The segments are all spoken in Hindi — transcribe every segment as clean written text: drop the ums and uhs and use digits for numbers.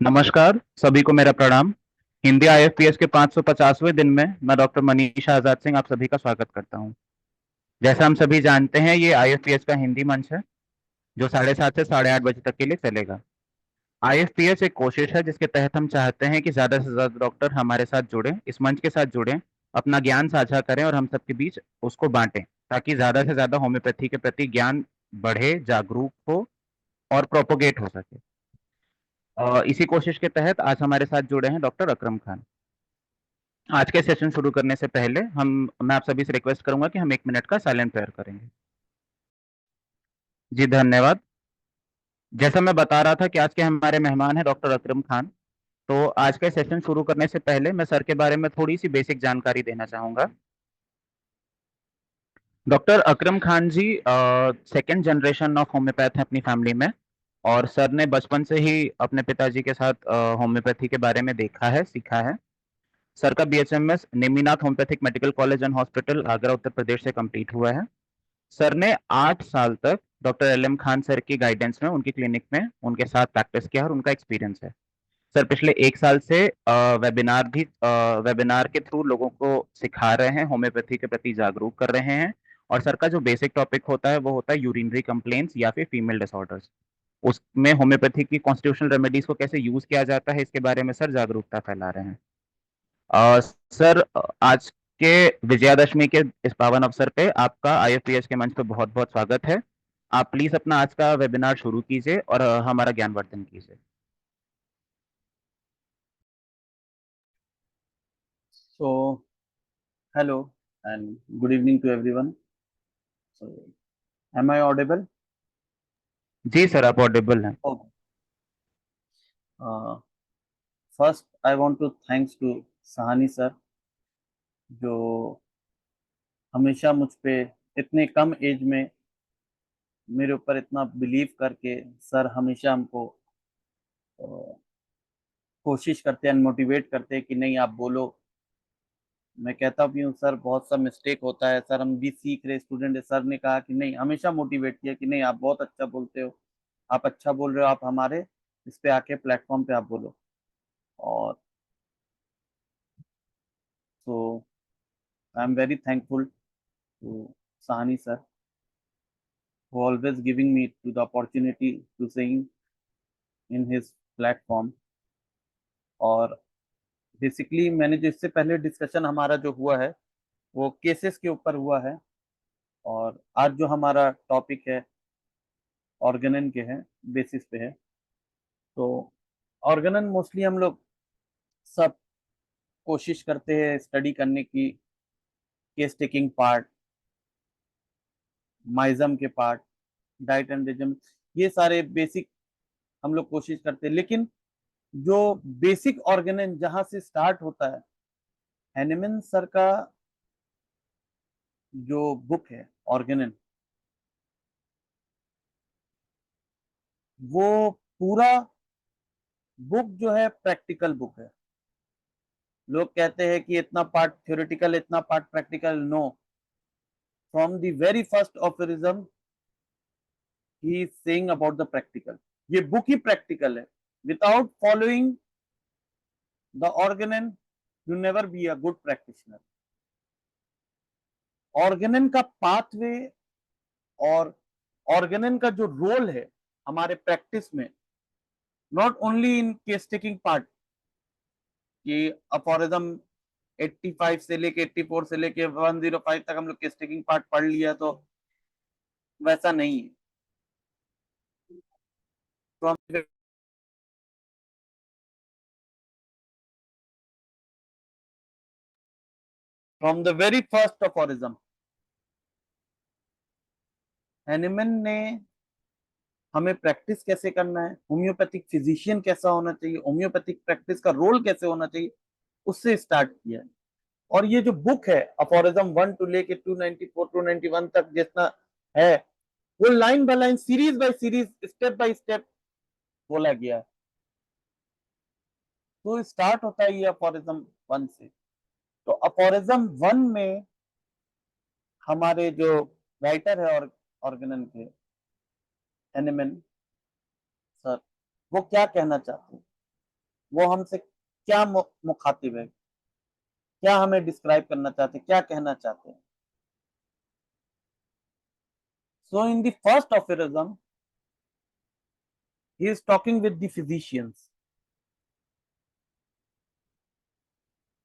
नमस्कार, सभी को मेरा प्रणाम। हिंदी आईएफपीएस के 550वें दिन में मैं डॉक्टर मनीष आजाद सिंह आप सभी का स्वागत करता हूं। जैसा हम सभी जानते हैं, ये आईएफपीएस का हिंदी मंच है जो 7:30 से 8:30 बजे तक के लिए चलेगा। आईएफपीएस एक कोशिश है जिसके तहत हम चाहते हैं कि ज्यादा से ज्यादा डॉक्टर हमारे साथ जुड़ें, इस मंच के साथ जुड़ें, अपना ज्ञान साझा करें और हम सबके बीच उसको बांटें, ताकि ज्यादा से ज्यादा होम्योपैथी के प्रति ज्ञान बढ़े, जागरूक हो और प्रोपोगेट हो सके। इसी कोशिश के तहत आज हमारे साथ जुड़े हैं डॉक्टर अकरम खान। आज के सेशन शुरू करने से पहले मैं आप सभी से रिक्वेस्ट करूंगा कि हम 1 मिनट का साइलेंट प्रेयर करेंगे। जी धन्यवाद। जैसा मैं बता रहा था कि आज के हमारे मेहमान हैं डॉक्टर अकरम खान। तो आज का सेशन शुरू करने से पहले मैं सर के बारे में थोड़ी सी बेसिक जानकारी देना चाहूंगा। Doctor Akram Khan ji second generation of homeopath हैं अपनी फैमिली में। और सर ने बचपन से ही अपने पिताजी के साथ होम्योपैथी के बारे में देखा है, सीखा है। सर का BHMS Neminath homeopathic medical college and hospital Agra Uttar Pradesh से कंप्लीट हुआ है। सर ने 8 साल तक doctor L M Khan sir की गाइडेंस में उनकी क्लिनिक में उनके साथ प्रैक्टिस किया और उनका एक्सपीरियंस है। सर पिछले 1 साल से वेबिनार के थ्रू लोगों को सिखा रहे हैं, होम्योपैथी के प्रति जागरूक कर रहे हैं। और सर का जो बेसिक टॉपिक होता है वो होता है यूरिनरी कंप्लेंट्स या फिर फीमेल डिसऑर्डर्स। उसमें होम्योपैथी की कॉन्स्टिट्यूशनल रेमेडीज को कैसे यूज किया जाता है इसके बारे में सर जागरूकता फैला रहे हैं। सर, आज के विजयादशमी के इस पावन अवसर पे आपका आईएफपीएस के मंच पे बहुत बहुत स्वागत है। आप प्लीज अपना आज का वेबिनार शुरू कीजिए और हमारा ज्ञानवर्धन कीजिए। So, hello and good evening to everyone. So, am I audible? जी सर, आप ऑडिबल हैं। Okay. Uh, First, I want to thanks to Sahani sir जो हमेशा मुझ पे इतने कम एज में मेरे ऊपर इतना बिलीव करके सर हमेशा हमको अ, कोशिश करते हैं, मोटिवेट करते हैं कि नहीं आप बोलो। मैं कहता भी हूँ सर बहुत सा मिस्टेक होता है सर, हम भी सीख रहे स्टूडेंट है। सर ने कहा कि नहीं, हमेशा मोटिवेट किया कि नहीं आप बहुत अच्छा बोलते हो, आप अच्छा बोल रहे हो, आप हमारे इस पे आके प्लेटफॉर्म पे आप बोलो। और so I am very thankful to Sahani sir who always giving me to the opportunity to sing in his platform। और बेसिकली मैंने जो इससे पहले डिस्कशन हमारा जो हुआ है वो केसेस के ऊपर हुआ है। और आज जो हमारा टॉपिक है ऑर्गेनन के है बेसिस पे है। तो ऑर्गेनन मोस्टली हम लोग सब कोशिश करते हैं स्टडी करने की, केस टेकिंग पार्ट, माइजम के पार्ट, डाइट एंड रिजम, ये सारे बेसिक हम लोग कोशिश करते हैं। लेकिन जो बेसिक ऑर्गेनन जहां से स्टार्ट होता है, हैनेमन सर का जो बुक है ऑर्गेनन, वो पूरा बुक जो है प्रैक्टिकल बुक है। लोग कहते हैं कि इतना पार्ट थ्योरेटिकल, इतना part practical. No, from the very first aphorism he is saying about the practical. ये बुक ही प्रैक्टिकल है। Without following the organon you never be a good practitioner. Organon का पाथवे और ऑर्गेनन का जो रोल है हमारे प्रैक्टिस में, not only in case taking part कि अफोरिज्म 85 से लेके 84 से लेके 105 तक हम लोग केस टेकिंग पार्ट पढ़ लिया, तो वैसा नहीं है। From from the very first aphorism Hahnemann ने हमें प्रैक्टिस कैसे करना है, होम्योपैथिक फिजिशियन कैसा होना चाहिए, होम्योपैथिक प्रैक्टिस का रोल कैसे होना चाहिए, उससे स्टार्ट किया है। और ये जो बुक है अफोरिज्म 1 टू लेके 294 291 तक जितना है, वो line by line, series by series, step by step बोला गया है। तो स्टार्ट होता है ये अफोरिज्म 1 से। तो अफोरिज्म 1 में हमारे जो राइटर है और ऑर्गेनन के, हैनिमन सर, वो क्या कहना चाहते हैं? वो हमसे क्या मुखातिब है, क्या हमें डिस्क्राइब करना चाहते हैं, क्या कहना चाहते हैं। So in the first aphorism he is talking with the physicians.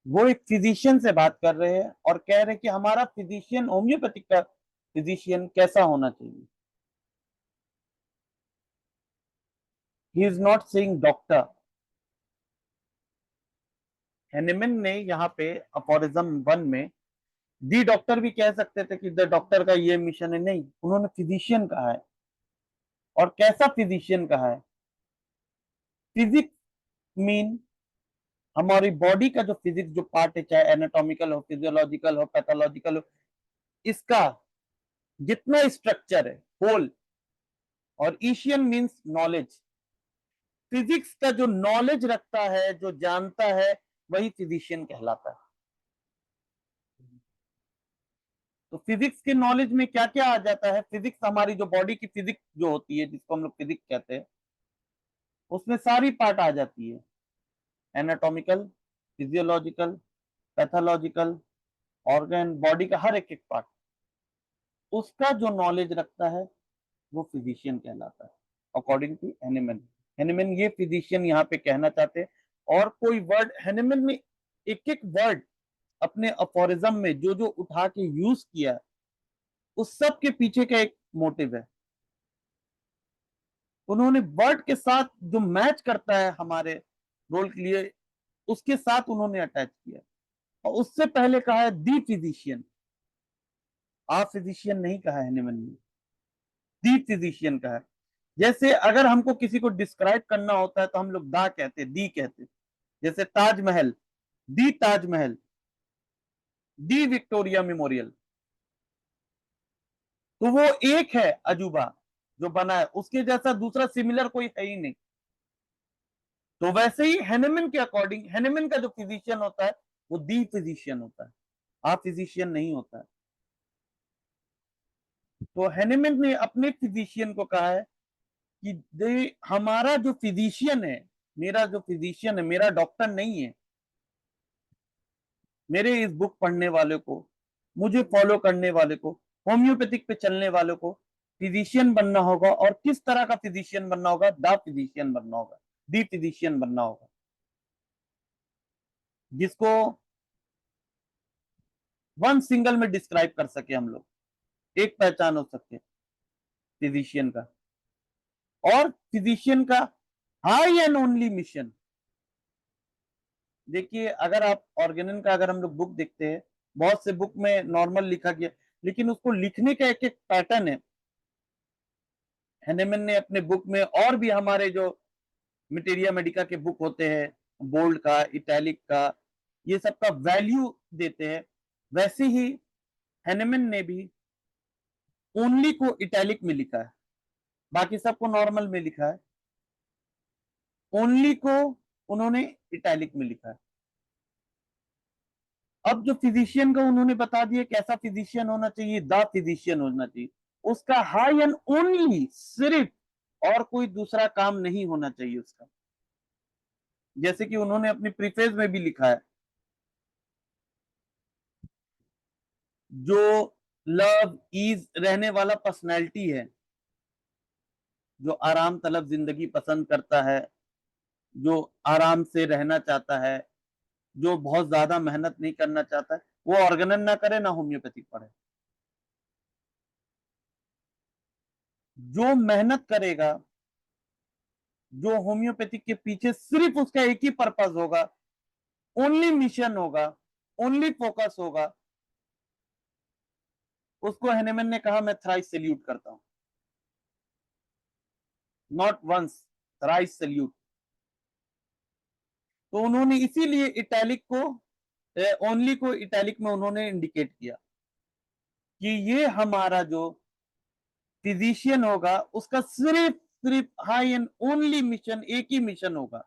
वो एक फिजिशियन से बात कर रहे हैं और कह रहे हैं कि हमारा फिजिशियन, होम्योपैथिक का फिजिशियन कैसा होना चाहिए। He is not saying doctor. Hahnemann ने यहाँ पे अफोरिज्म 1 में दी डॉक्टर भी कह सकते थे कि द डॉक्टर का ये मिशन है, नहीं, उन्होंने फिजिशियन कहा है। और कैसा फिजिशियन कहा है? फिजिक्स मीन हमारी बॉडी का जो फिजिक्स जो पार्ट है, चाहे एनाटॉमिकल हो, फिजियोलॉजिकल हो, पैथोलॉजिकल हो, इसका जितना स्ट्रक्चर है होल। और ईशियन मीन्स नॉलेज। फिजिक्स का जो नॉलेज रखता है, जो जानता है, वही फिजिशियन कहलाता है। तो फिजिक्स के नॉलेज में क्या क्या आ जाता है? फिजिक्स हमारी जो बॉडी की फिजिक्स जो होती है, जिसको हम लोग फिजिक्स कहते हैं, उसमें सारी पार्ट आ जाती है। Anatomical, physiological, pathological, organ, body का हर एक एक पार्ट, उसका जो नॉलेज रखता है वो फिजिशियन कहलाता है, अकॉर्डिंग टू हेनेमन। हेनेमन ये फिजिशियन यहाँ पे कहना चाहते हैं। और कोई वर्ड हेनेमन ने एक एक वर्ड अपने अफोरिज्म में जो जो उठा के यूज किया, उस सब के पीछे का एक मोटिव है। उन्होंने वर्ड के साथ जो मैच करता है हमारे रोल के लिए, उसके साथ उन्होंने अटैच किया। और उससे पहले कहा है दी फिजिशियन। आ फिजिशियन नहीं कहा है हेनेमन ने, दी फिजिशियन कहा है। जैसे अगर हमको किसी को डिस्क्राइब करना होता है तो हम लोग दा कहते, दी कहते। जैसे ताजमहल, दी ताजमहल, दी विक्टोरिया मेमोरियल। तो वो एक है अजूबा जो बना है, उसके जैसा दूसरा सिमिलर कोई है ही नहीं। तो वैसे ही हेनेमन के अकॉर्डिंग, हेनेमन का जो फिजिशियन होता है वो दी फिजिशियन होता है, आप फिजिशियन नहीं होता है। तो हेनेमन ने अपने फिजिशियन को कहा है कि दे हमारा जो फिजिशियन है, मेरा जो फिजिशियन है, मेरा डॉक्टर नहीं है। मेरे इस बुक पढ़ने वाले को, मुझे फॉलो करने वाले को, होम्योपैथिक पे चलने वाले को फिजिशियन बनना होगा। और किस तरह का फिजिशियन बनना होगा? द फिजिशियन बनना होगा, दी फिजिशियन बनना होगा, जिसको वन सिंगल में डिस्क्राइब कर सके हम लोग, एक पहचान हो सके फिजिशियन का। और फिजिशियन का हाई एंड ओनली मिशन, देखिए अगर आप ऑर्गेनन का अगर हम लोग बुक देखते हैं, बहुत से बुक में नॉर्मल लिखा गया, लेकिन उसको लिखने का एक एक पैटर्न है। हेनेमन ने अपने बुक में, और भी हमारे जो मटेरिया मेडिका के बुक होते हैं, बोल्ड का, इटैलिक का, ये सब का वैल्यू देते हैं। वैसे ही हेनेमन ने भी ओनली को इटैलिक में लिखा है, बाकी सबको नॉर्मल में लिखा है। ओनली को उन्होंने इटैलिक में लिखा है। अब जो फिजिशियन का उन्होंने बता दिया कैसा फिजिशियन होना चाहिए, द फिजिशियन होना चाहिए। उसका हाई एंड ओनली, सिर्फ और कोई दूसरा काम नहीं होना चाहिए उसका। जैसे कि उन्होंने अपनी प्रीफेस में भी लिखा है, जो लव ईज रहने वाला पर्सनैलिटी है, जो आराम तलब जिंदगी पसंद करता है, जो आराम से रहना चाहता है, जो बहुत ज्यादा मेहनत नहीं करना चाहता है, वो ऑर्गेनन ना करे, ना होम्योपैथिक पढ़े। जो मेहनत करेगा, जो होम्योपैथिक के पीछे सिर्फ उसका एक ही पर्पस होगा, ओनली मिशन होगा, ओनली फोकस होगा, उसको हेनेमन ने कहा मैं थ्राइस सैल्यूट करता हूं। Not once, thrice salute. तो उन्होंने इसीलिए इटैलिक को, ओनली को इटैलिक में उन्होंने इंडिकेट किया कि ये हमारा जो फिजिशियन होगा, उसका सिर्फ सिर्फ हाई एंड ओनली मिशन, एक ही मिशन होगा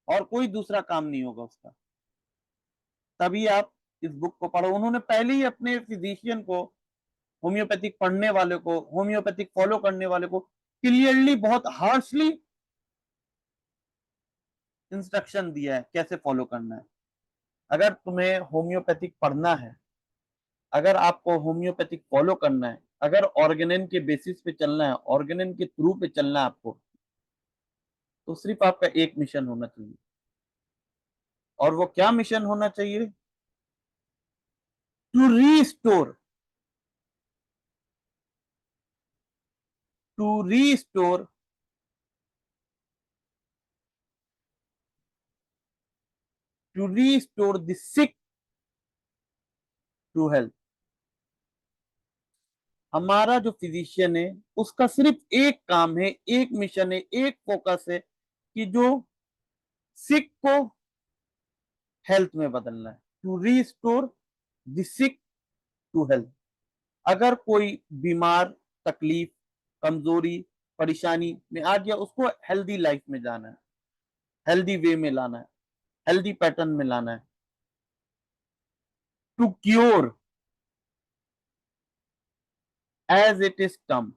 और कोई दूसरा काम नहीं होगा उसका। तभी आप इस बुक को पढ़ो। उन्होंने पहले ही अपने फिजिशियन को, होम्योपैथिक पढ़ने वाले को, होम्योपैथिक फॉलो करने वाले को क्लियरली, बहुत हार्शली इंस्ट्रक्शन दिया है कैसे फॉलो करना है। अगर तुम्हें होम्योपैथिक पढ़ना है, अगर आपको होम्योपैथिक फॉलो करना है, अगर ऑर्गेनिन के बेसिस पे चलना है, ऑर्गेनिन के थ्रू पे चलना है आपको, तो सिर्फ आपका एक मिशन होना चाहिए। और वो क्या मिशन होना चाहिए? To restore, to restore to restore the sick to health. हमारा जो फिजिशियन है उसका सिर्फ एक काम है, एक मिशन है, एक फोकस है कि जो सिक को हेल्थ में बदलना है, to restore the sick to health. अगर कोई बीमार, तकलीफ, कमजोरी, परेशानी में आ गया, उसको हेल्दी लाइफ में जाना है, हेल्दी वे में लाना है, हेल्दी पैटर्न में लाना है। To cure as it is term,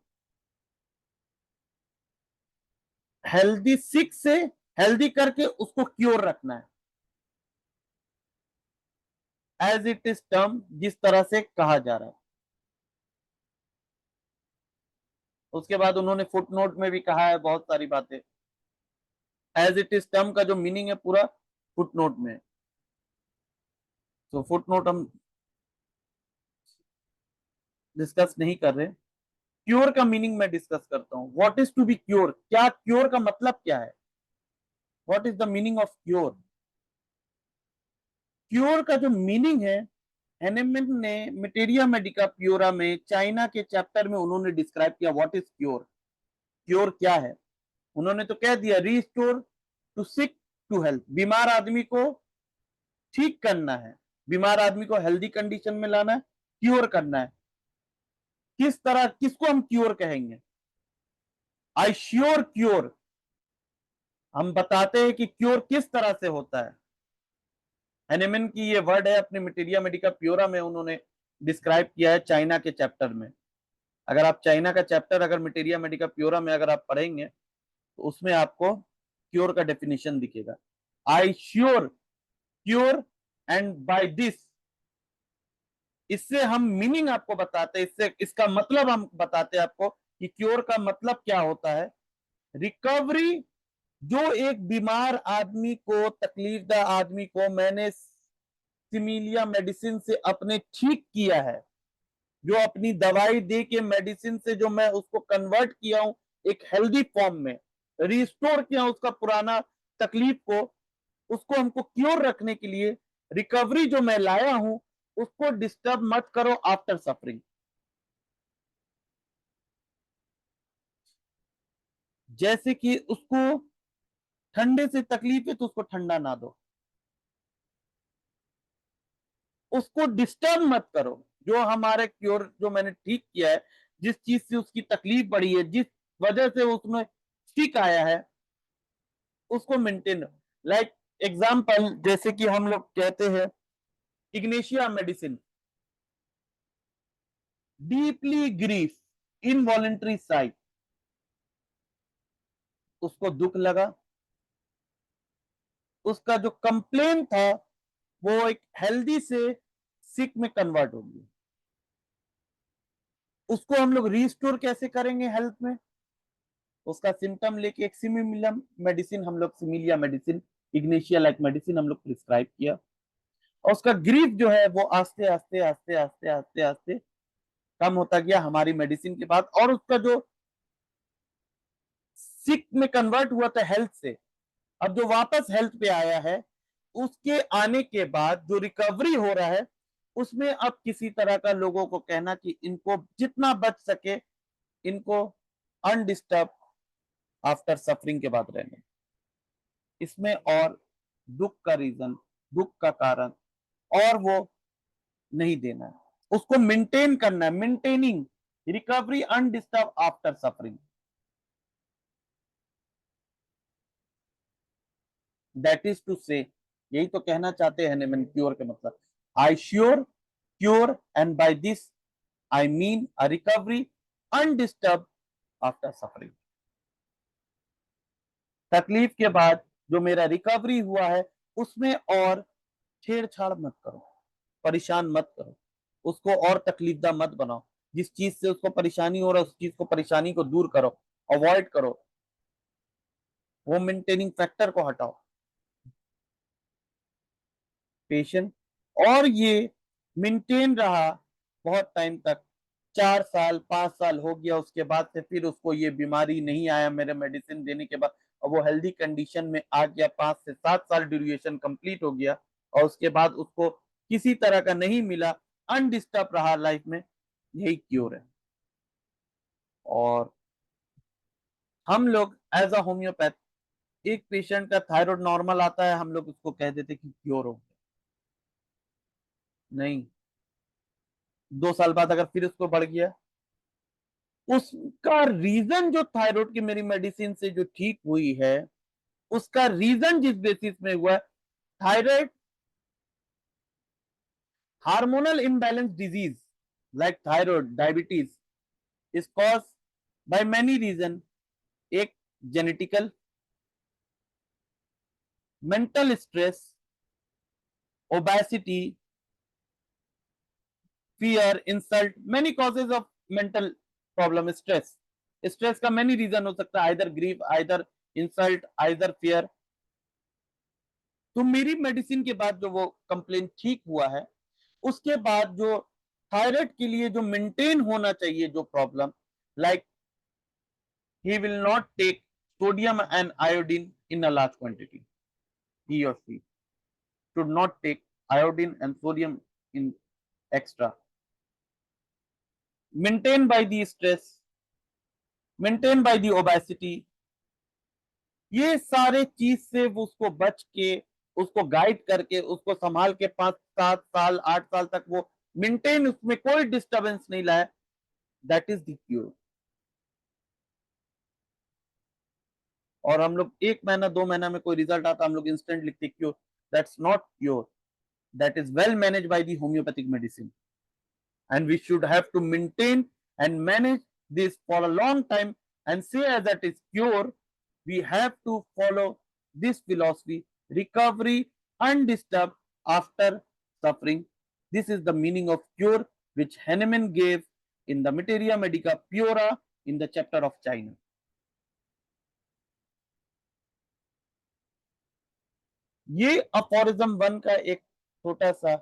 healthy sick से हेल्दी करके उसको क्योर रखना है, एज इट इज टर्म, जिस तरह से कहा जा रहा है। उसके बाद उन्होंने फुटनोट में भी कहा है बहुत सारी बातें। एज इट इज टर्म का जो मीनिंग है पूरा फुटनोट में। तो फुटनोट हम डिस्कस नहीं कर रहे। क्योर का मीनिंग मैं डिस्कस करता हूं। What is to be cure, क्या क्योर का मतलब क्या है? What is the meaning of cure? Cure का जो मीनिंग है, हेनेमन ने मेटेरिया मेडिका प्योरा में चाइना के चैप्टर में उन्होंने डिस्क्राइब किया व्हाट इज क्योर। क्योर क्या है? उन्होंने तो कह दिया restore to sick to health, बीमार आदमी को ठीक करना है, बीमार आदमी को हेल्दी कंडीशन में लाना है, क्योर करना है। किस तरह, किसको हम क्योर कहेंगे? आई श्योर क्योर। हम बताते हैं कि क्योर किस तरह से होता है। हेनेमन की ये वर्ड है, अपने मटेरिया मेडिका प्योरा में उन्होंने डिस्क्राइब किया है चाइना के चैप्टर में। अगर आप चाइना का चैप्टर अगर मटेरिया मेडिका प्योरा में अगर आप पढ़ेंगे तो उसमें आपको क्योर का डेफिनेशन दिखेगा। I sure cure and by this, इससे हम मीनिंग आपको बताते हैं, इससे इसका मतलब हम बताते हैं आपको कि क्योर का मतलब क्या होता है। रिकवरी, जो एक बीमार आदमी को, तकलीफदा आदमी को मैंने सिमिलिया मेडिसिन से अपने ठीक किया है, जो अपनी दवाई दे के मेडिसिन से जो मैं उसको कन्वर्ट किया हूं एक हेल्दी फॉर्म में, रिस्टोर किया उसका पुराना तकलीफ को, उसको हमको क्योर रखने के लिए रिकवरी जो मैं लाया हूं उसको डिस्टर्ब मत करो आफ्टर सफरिंग। जैसे कि उसको ठंडे से तकलीफ है तो उसको ठंडा ना दो, उसको डिस्टर्ब मत करो। जो हमारे क्योर जो मैंने ठीक किया है, जिस चीज से उसकी तकलीफ बढ़ी है, जिस वजह से उसमें ठीक आया है, उसको मेंटेन। लाइक एग्जाम्पल, जैसे कि हम लोग कहते हैं Ignatia medicine, deeply grief, involuntary site, उसको दुख लगा, उसका जो कंप्लेन था वो एक हेल्दी से सिक में कन्वर्ट हो गया। उसको हम लोग रिस्टोर कैसे करेंगे हेल्थ में? उसका सिम्टम लेके एक सिमिलिया मेडिसिन हम लोग, similia medicine, Ignatia like medicine हम लोग प्रिस्क्राइब किया, और उसका ग्रीफ जो है वो आस्ते आस्ते आस्ते आस्ते आस्ते आस्ते कम होता गया हमारी मेडिसिन के बाद। और उसका जो सिक में कन्वर्ट हुआ था हेल्थ से, अब जो वापस हेल्थ पे आया है, उसके आने के बाद जो रिकवरी हो रहा है उसमें अब किसी तरह का लोगों को कहना कि इनको जितना बच सके इनको अनडिस्टर्ब आफ्टर सफरिंग के बाद रहने, इसमें और दुख का रीजन, दुख का कारण और वो नहीं देना है, उसको मेंटेन करना है, maintaining recovery undisturb after suffering. That is to say, यही तो कहना चाहते हैं हेनेमन क्योर के मतलब। I sure cure and by this I mean a recovery undisturb after suffering. तकलीफ के बाद जो मेरा रिकवरी हुआ है उसमें और छेड़छाड़ मत करो, परेशान मत करो, उसको और तकलीफदा मत बनाओ। जिस चीज से उसको परेशानी हो रहा है उस चीज को, परेशानी को दूर करो, अवॉइड करो, वो मेंटेनिंग फैक्टर को हटाओ। पेशेंट, और ये मेंटेन रहा बहुत टाइम तक, 4 साल 5 साल हो गया, उसके बाद से फिर उसको ये बीमारी नहीं आया मेरे मेडिसिन देने के बाद, और वो हेल्दी कंडीशन में आ गया, 5 से 7 साल ड्यूरेशन कंप्लीट हो गया, और उसके बाद उसको किसी तरह का नहीं मिला, अनडिस्टर्ब रहा लाइफ में, यही क्योर है। और हम लोग एज अ होम्योपैथ, एक पेशेंट का थायराइड नॉर्मल आता है, हम लोग उसको कह देते कि क्योर हो गया। नहीं, 2 साल बाद अगर फिर उसको बढ़ गया, उसका रीजन जो थायराइड की मेरी मेडिसिन से जो ठीक हुई है, उसका रीजन जिस बेसिस में हुआ, thyroid hormonal imbalance disease like thyroid diabetes is cause by many reason. एक genetical, mental stress, obesity, fear, insult, many causes of mental problem. Stress, stress का मेनी रीजन हो सकता है, either grief, either insult, either fear. तो मेरी मेडिसिन के बाद जो वो कंप्लेन ठीक हुआ है, उसके बाद जो थायराइड के लिए जो मेंटेन होना चाहिए जो problem, like he will not take sodium and iodine in a large quantity, he or she should not take iodine and sodium in extra, maintained by the stress, maintained by the obesity, ये सारे चीज से वो उसको बच के, उसको गाइड करके, उसको संभाल के 5 7 साल 8 साल तक वो मेंटेन, उसमें कोई डिस्टर्बेंस नहीं लाया, दैट इज द क्योर। और हम लोग 1 महीना 2 महीना में कोई रिजल्ट आता, हम लोग इंस्टेंट लिखते cure, that's not cure, that is well managed by the homeopathic medicine, and we should have to maintain and manage this for a long time and say as that is cure. We have to follow this philosophy, recovery undisturbed after suffering. This is the meaning of cure which Hahnemann gave in the Materia Medica Pura in the chapter of China. ये अफोरिज्म 1 का एक छोटा सा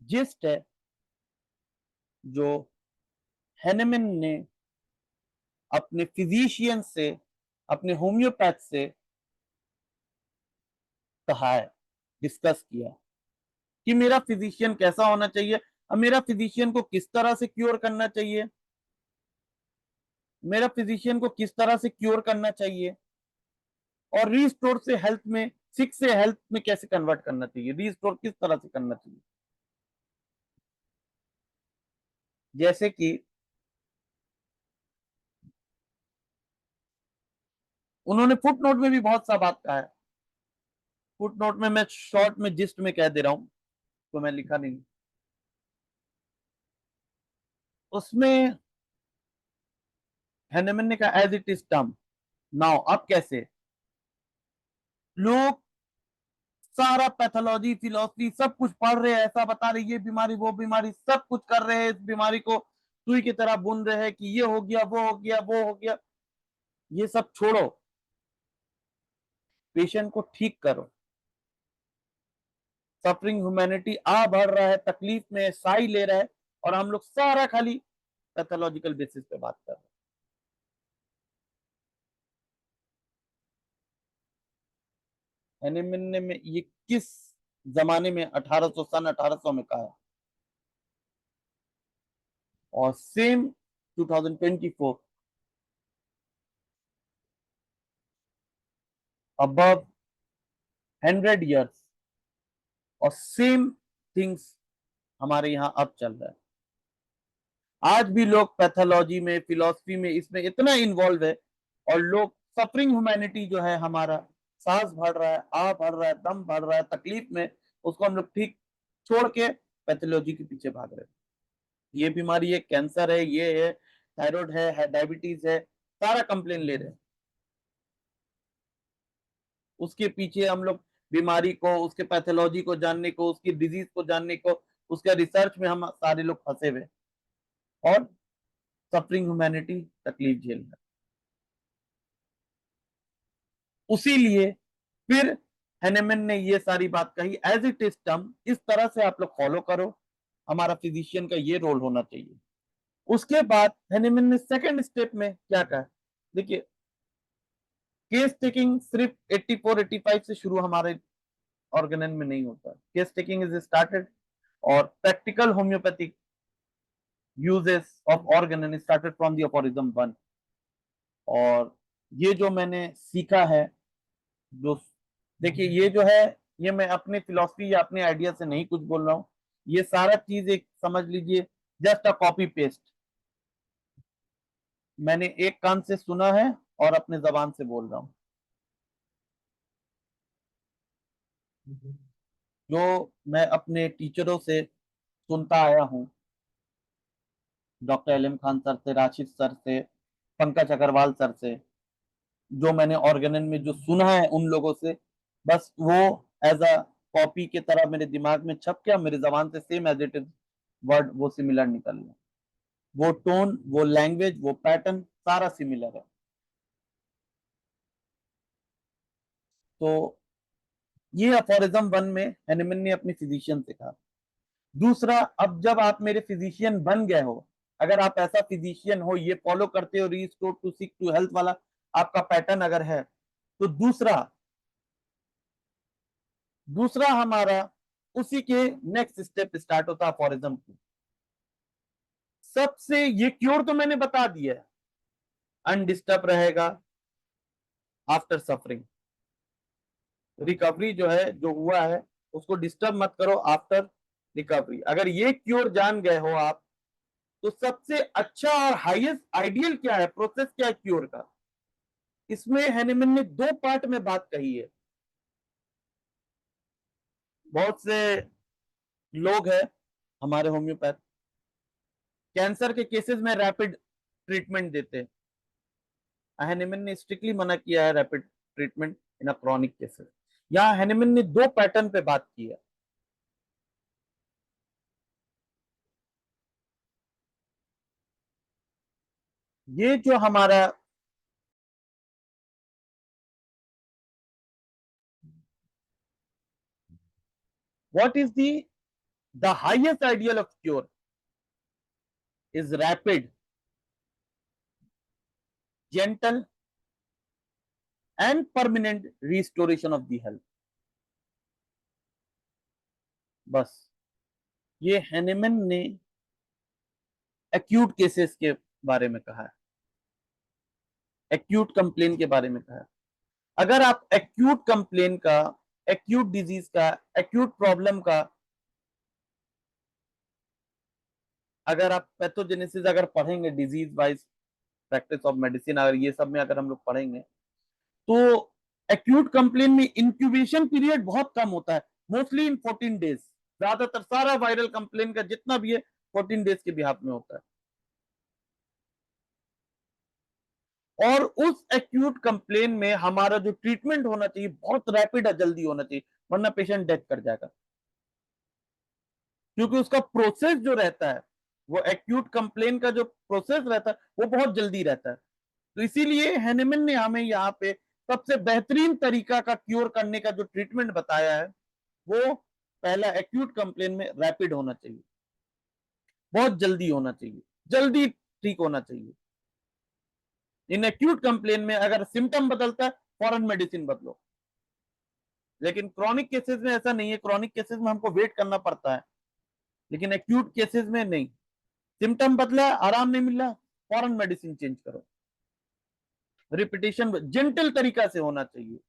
जिस्ट है जो हैनेमन ने अपने फिजिशियन से, अपने होम्योपैथ से कहा है, डिस्कस किया कि मेरा फिजिशियन कैसा होना चाहिए, अब मेरा फिजिशियन को किस तरह से क्योर करना चाहिए, मेरा फिजिशियन को किस तरह से क्योर करना चाहिए, और रीस्टोर से हेल्थ में, सिक से हेल्थ में कैसे कन्वर्ट करना चाहिए, रीस्टोर किस तरह से करना चाहिए। जैसे कि उन्होंने फुट नोट में भी बहुत सा बात कहा है, फुट नोट में मैं शॉर्ट में जिस्ट में कह दे रहा हूं, तो मैं लिखा नहीं, उसमें हैनेमन ने कहा as it is term now. अब कैसे लोग सारा पैथोलॉजी फिलोसफी सब कुछ पढ़ रहे हैं, ऐसा बता रहे ये बीमारी वो बीमारी, सब कुछ कर रहे हैं, इस बीमारी को सुई की तरह बुन रहे हैं कि ये हो गया वो हो गया वो हो गया। ये सब छोड़ो, पेशेंट को ठीक करो। सफरिंग ह्यूमैनिटी आ बढ़ रहा है, तकलीफ में साई ले रहा है, और हम लोग सारा खाली पैथोलॉजिकल बेसिस पे बात कर रहे हैं। एनिमिन ने में ये किस जमाने में 1800 सन 1800 में कहा है, और सेम 2024 above 100 years, और सेम थिंग्स हमारे यहाँ अब चल रहा है। आज भी लोग पैथोलॉजी में, फिलॉसफी में, इसमें इतना इन्वॉल्व है, और लोग सफरिंग ह्यूमैनिटी जो है हमारा, सांस भर रहा है, आ भर रहा है, दम भर रहा है तकलीफ में, उसको हम लोग ठीक छोड़ के पैथोलॉजी के पीछे भाग रहे हैं। ये बीमारी है, कैंसर है, ये है, थायराइड है, डायबिटीज है, सारा कंप्लेन ले रहे हैं। उसके पीछे हम लोग बीमारी को, उसके पैथोलॉजी को जानने को, उसकी डिजीज को जानने को, उसके रिसर्च में हम सारे लोग फंसे हुए और सफरिंग ह्यूमैनिटी तकलीफ झेल रहा है। उसी लिए फिर हेनेमन ने ये सारी बात कही, एज इट इज टर्म, इस तरह से आप लोग फॉलो करो, हमारा फिजिशियन का ये रोल होना चाहिए। उसके बाद हेनेमन ने सेकंड स्टेप में क्या कहा, देखिए केस टेकिंग सिर्फ 84 85 से शुरू हमारे ऑर्गेनन में नहीं होता, केस टेकिंग इज स्टार्टेड और practical homeopathic uses of organon started from the aphorism 1। और ये जो मैंने सीखा है, जो देखिए ये जो है, ये मैं अपने फिलॉसफी या अपने आइडिया से नहीं कुछ बोल रहा हूँ, ये सारा चीज एक समझ लीजिए जस्ट अ कॉपी पेस्ट, मैंने एक कान से सुना है और अपने जबान से बोल रहा हूँ। जो मैं अपने टीचरों से सुनता आया हूँ, डॉक्टर एलएम खान सर से, राशिद सर से, पंकज अग्रवाल सर से, जो मैंने ऑर्गेनन में जो सुना है उन लोगों से, बस वो एज अ कॉपी के तरह मेरे दिमाग में छप गया, मेरे जबान से same as it is word वो सिमिलर निकल गया, वो टोन, वो लैंग्वेज, वो पैटर्न सारा सिमिलर है। तो ये अफोरिज्म 1 में हेनेमन ने अपनी फिजिशियन से कहा। दूसरा, अब जब आप मेरे फिजिशियन बन गए हो, अगर आप ऐसा फिजिशियन हो, ये फॉलो करते हो, restore to sick to health वाला आपका पैटर्न अगर है, तो दूसरा दूसरा हमारा उसी के नेक्स्ट स्टेप स्टार्ट होता है अफोरिज्म 2। सबसे ये क्योर तो मैंने बता दिया है, अनडिस्टर्ब रहेगा आफ्टर सफरिंग, रिकवरी जो है जो हुआ है उसको डिस्टर्ब मत करो आफ्टर रिकवरी। अगर ये क्योर जान गए हो आप, तो सबसे अच्छा और हाईएस्ट आइडियल क्या है, प्रोसेस क्या है क्योर का, इसमें हेनेमन ने दो पार्ट में बात कही है। बहुत से लोग हैं हमारे होम्योपैथ, कैंसर के केसेस में रैपिड ट्रीटमेंट देते हैं, हेनेमन ने स्ट्रिक्टली मना किया है rapid treatment in a chronic cases. यहाँ हेनेमन ने दो पैटर्न पे बात की है। ये जो हमारा what is the highest ideal of cure is rapid, gentle and permanent restoration of the health। बस ये हेनेमन ने एक्यूट केसेस के बारे में कहा है, एक्यूट कंप्लेन के बारे में कहा है। अगर आप एक्यूट कंप्लेन का, एक्यूट डिजीज का, एक्यूट प्रॉब्लम का अगर आप पैथोजेनेसिस अगर पढ़ेंगे, disease wise practice of medicine, अगर ये सब में अगर हम लोग पढ़ेंगे, तो एक्यूट कंप्लेन में इंक्यूबेशन पीरियड बहुत कम होता है, मोस्टली इन 14 डेज। ज्यादातर सारा वायरल कंप्लेन का जितना भी है 14 डेज के बिहाफ में होता है। और उस एक्यूट कंप्लेन में हमारा जो ट्रीटमेंट होना चाहिए बहुत रैपिड जल्दी होना चाहिए, वरना पेशेंट डेथ कर जाएगा, क्योंकि उसका प्रोसेस जो रहता है, वो एक्यूट कंप्लेन का जो प्रोसेस रहता है वो बहुत जल्दी रहता है। तो इसीलिए हेनेमन ने हमें यहाँ पे सबसे बेहतरीन तरीका का क्योर करने का जो ट्रीटमेंट बताया है, वो पहला एक्यूट कंप्लेन में रैपिड होना चाहिए, बहुत जल्दी होना चाहिए, जल्दी ठीक होना चाहिए। इन एक्यूट कंप्लेन में अगर सिम्टम बदलता है फॉरन मेडिसिन बदलो, लेकिन क्रॉनिक केसेस में ऐसा नहीं है, क्रॉनिक केसेस में हमको वेट करना पड़ता है, लेकिन एक्यूट केसेस में नहीं, सिम्टम बदला, आराम नहीं मिला, फॉरन मेडिसिन चेंज करो। रिपीटेशन जेंटल तरीका से होना चाहिए,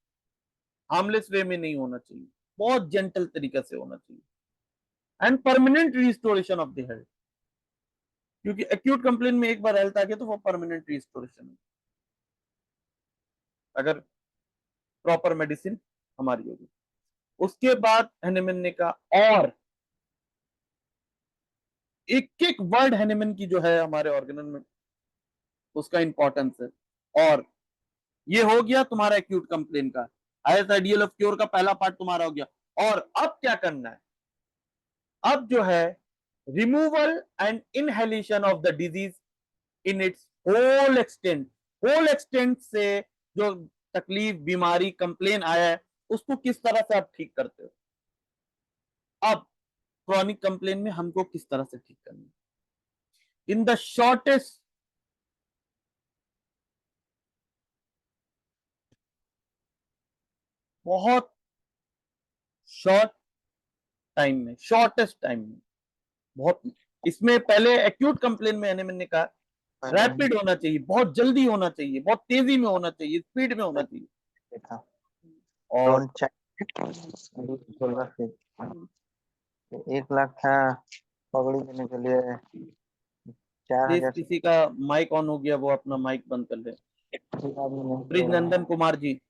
हार्मलेस वे में नहीं होना चाहिए, बहुत जेंटल तरीका से होना चाहिए। And permanent restoration of the health, क्योंकि एक्यूट कंप्लेन में एक बार हेल्थ आ गया तो वो परमानेंट रिस्टोरेशन है, अगर प्रॉपर मेडिसिन हमारी होगी। उसके बाद हेनेमन ने कहा, और एक एक वर्ड हेनेमन की जो है हमारे ऑर्गेनल में उसका इंपॉर्टेंस है। और ये हो गया तुम्हारा एक्यूट कंप्लेन का। हाईएस्ट आइडियल ऑफ क्योर का पहला पार्ट तुम्हारा हो गया। और अब क्या करना है, अब जो है removal and inhalation of the disease in its whole extent. Whole extent से जो तकलीफ, बीमारी, कंप्लेन आया है, उसको किस तरह से आप ठीक करते हो। अब क्रॉनिक कंप्लेन में हमको किस तरह से ठीक करना है, इन द शॉर्टेस्ट बहुत शॉर्ट टाइम में, शॉर्टेस्ट टाइम में, बहुत। इसमें पहले एक्यूट कंप्लेन में मैंने कहा रैपिड होना चाहिए, बहुत जल्दी होना चाहिए, बहुत तेजी में होना चाहिए, स्पीड में होना चाहिए। और 1 लाख था पगड़ी देने के लिए, 4,000 किसी का माइक ऑन हो गया, वो अपना माइक बंद कर ले। Brij Nandan Kumar ji.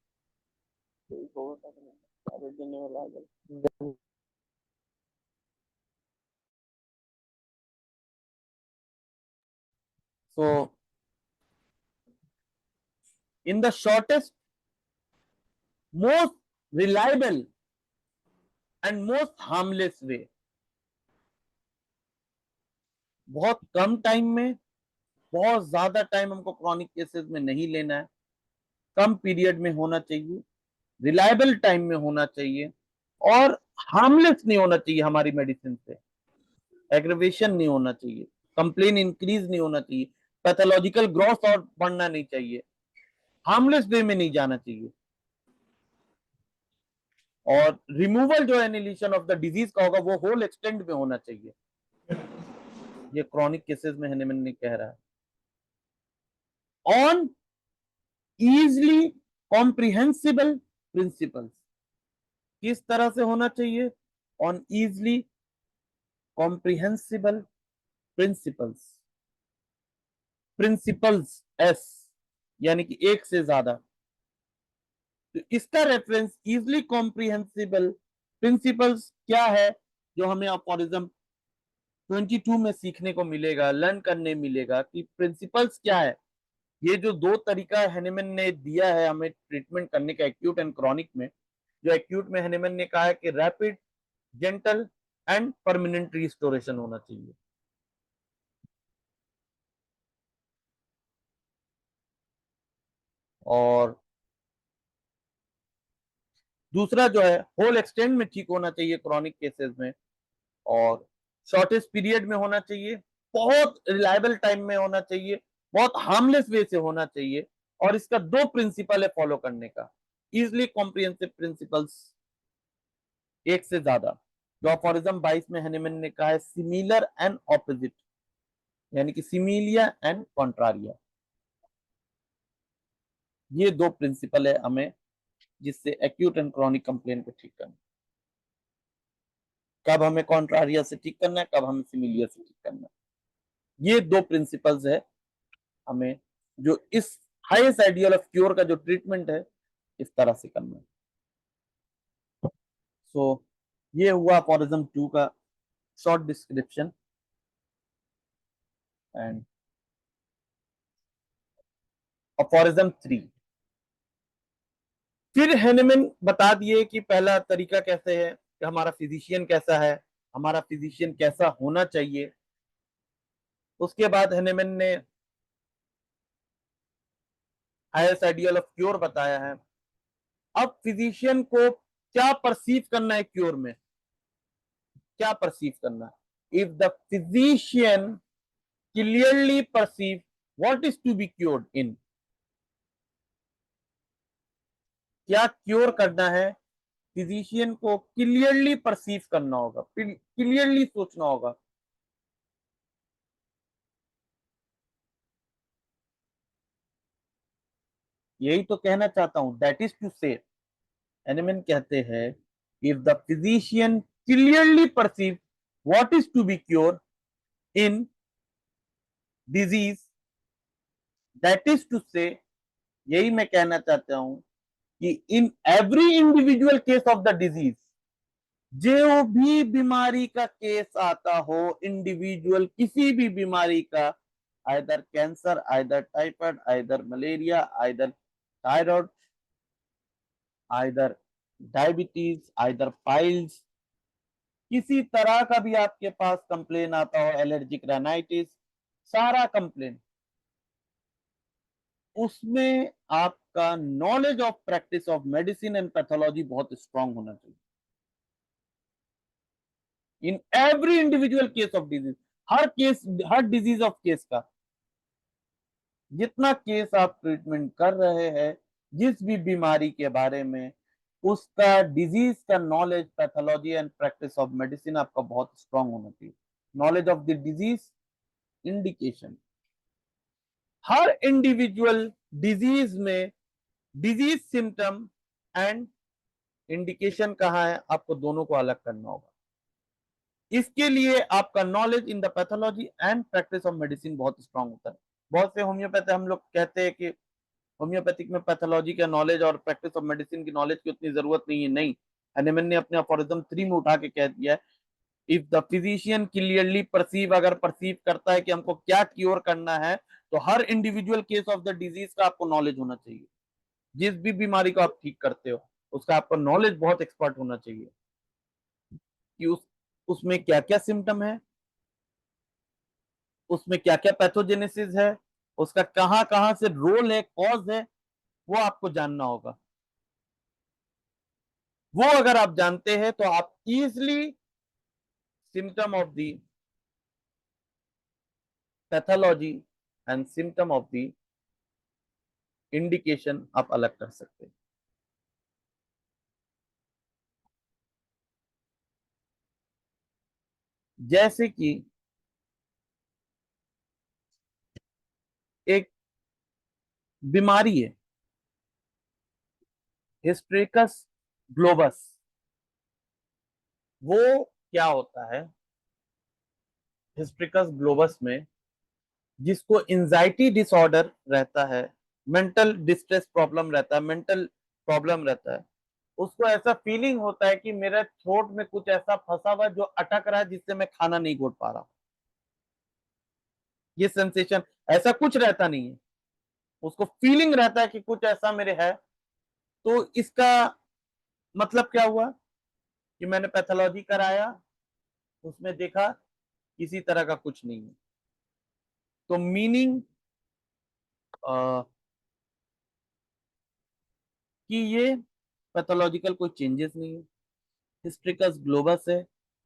So, in the shortest, most reliable and most harmless way, बहुत कम टाइम में, बहुत ज्यादा टाइम हमको क्रॉनिक केसेस में नहीं लेना है, कम पीरियड में होना चाहिए, रिलायबल टाइम में होना चाहिए, और हार्मलेस नहीं होना चाहिए हमारी मेडिसिन से, एग्रेवेशन नहीं होना चाहिए, कंप्लेन इंक्रीज नहीं होना चाहिए, पैथोलॉजिकल ग्रोथ और बढ़ना नहीं चाहिए, हार्मलेस वे में नहीं जाना चाहिए, और रिमूवल जो एनिलेशन ऑफ द डिजीज का होगा वो होल एक्सटेंट में होना चाहिए। ये क्रॉनिक केसेस में हैनेमन कह रहा है। ऑन इजली कॉम्प्रिहेंसिबल प्रिंसिपल्स, किस तरह से होना चाहिए, on easily comprehensible principles, principles S यानी कि एक से ज्यादा। तो इसका रेफरेंस इजली कॉम्प्रिहेंसिबल प्रिंसिपल्स क्या है, जो हमें अफोरिज्म 22 में सीखने को मिलेगा, लर्न करने मिलेगा कि प्रिंसिपल्स क्या है। ये जो दो तरीका हैनेमन ने दिया है हमें ट्रीटमेंट करने का एक्यूट एंड क्रॉनिक में, जो एक्यूट में हैनेमन ने कहा है कि rapid, gentle and permanent restoration होना चाहिए। और दूसरा जो है होल एक्सटेंड में ठीक होना चाहिए क्रॉनिक केसेस में, और शॉर्टेस्ट पीरियड में होना चाहिए, बहुत रिलायबल टाइम में होना चाहिए, बहुत हार्मलेस वे से होना चाहिए। और इसका दो प्रिंसिपल है फॉलो करने का, इजली कॉम्प्रिहेंसिव प्रिंसिपल्स एक से ज्यादा, जो अफोरिज्म 22 में हैनेमन ने कहा है सिमिलर एंड ऑपोजिट, यानी कि सिमिलिया एंड कॉन्ट्रारिया। ये दो प्रिंसिपल है हमें जिससे एक्यूट एंड क्रॉनिक कंप्लेन को ठीक करना, कब हमें कॉन्ट्रारिया से ठीक करना है, कब हमें सिमिलिया से ठीक करना है। ये दो प्रिंसिपल्स है हमें, जो इस हाईएस्ट आइडियल ऑफ क्योर का जो ट्रीटमेंट है इस तरह से करना है। सो ये हुआ अफोरिज्म 2 का शॉर्ट डिस्क्रिप्शन। एंड अफोरिज्म 3, फिर हैनेमन बता दिए कि पहला तरीका कैसे है, कि हमारा फिजिशियन कैसा है, हमारा फिजिशियन कैसा होना चाहिए। उसके बाद हैनेमन ने हाईएस्ट आइडियल ऑफ क्योर बताया है। अब फिजिशियन को क्या परसीव करना है क्योर में, क्या परसीव करना है। If the physician clearly perceive what is to be cured in, क्या क्योर करना है, फिजिशियन को क्लियरली परसीव करना होगा, क्लियरली सोचना होगा। यही तो कहना चाहता हूं, that is to say Hahnemann कहते हैं if the physician clearly perceive what is to be cure in disease, that is to say, यही मैं कहना चाहता हूं कि in every individual case of the disease, जो भी बीमारी का केस आता हो, इंडिविजुअल किसी भी बीमारी का, either cancer, either typhoid, either malaria, either thyroid, either diabetes, either piles, किसी तरह का भी आपके पास कंप्लेन आता हो, एलर्जिक राइनाइटिस, सारा कंप्लेन, उसमें आपका knowledge of practice of medicine and pathology बहुत स्ट्रांग होना चाहिए। इन every individual case of disease, her case, her disease of case का जितना केस आप ट्रीटमेंट कर रहे हैं, जिस भी बीमारी के बारे में, उसका डिजीज का knowledge, pathology and practice of medicine आपका बहुत स्ट्रांग होना चाहिए। Knowledge of the disease, indication, her individual disease में डिजीज सिम्टम एंड इंडिकेशन कहाँ है, आपको दोनों को अलग करना होगा। इसके लिए आपका knowledge in the pathology and practice of medicine बहुत स्ट्रांग होता है। बहुत से होम्योपैथी हम लोग कहते हैं कि होम्योपैथिक में पैथोलॉजी का नॉलेज और प्रैक्टिस ऑफ मेडिसिन की नॉलेज की उतनी जरूरत नहीं है। नहीं, हनीमैन ने अपने अफोरिज्म 3 में उठा के कह दिया है, if the physician clearly perceive, अगर परसीव करता है कि हमको क्या क्योर करना है, तो हर individual case of the disease का आपको नॉलेज होना चाहिए। जिस भी बीमारी को आप ठीक करते हो उसका आपका नॉलेज बहुत एक्सपर्ट होना चाहिए कि उसमें क्या क्या सिम्टम है, उसमें क्या क्या पैथोजेनेसिस है, उसका कहां कहां से रोल है, कॉज है, वो आपको जानना होगा। वो अगर आप जानते हैं तो आप easily symptom of the pathology and symptom of the indication आप अलग कर सकते हैं। जैसे कि एक बीमारी है हिस्टेरिकस ग्लोबस, वो क्या होता है, हिस्टेरिकस ग्लोबस में जिसको एंजाइटी डिसऑर्डर रहता है, मेंटल डिस्ट्रेस प्रॉब्लम रहता है, मेंटल प्रॉब्लम रहता है, उसको ऐसा फीलिंग होता है कि मेरे थ्रोट में कुछ ऐसा फंसा हुआ जो अटक रहा है जिससे मैं खाना नहीं घोट पा रहा। ये सेंसेशन, ऐसा कुछ रहता नहीं है, उसको फीलिंग रहता है कि कुछ ऐसा मेरे है। तो इसका मतलब क्या हुआ कि मैंने पैथोलॉजी कराया, उसमें देखा किसी तरह का कुछ नहीं है। तो मीनिंग कि ये पैथोलॉजिकल कोई चेंजेस नहीं है, हिस्टेरिकस ग्लोबस है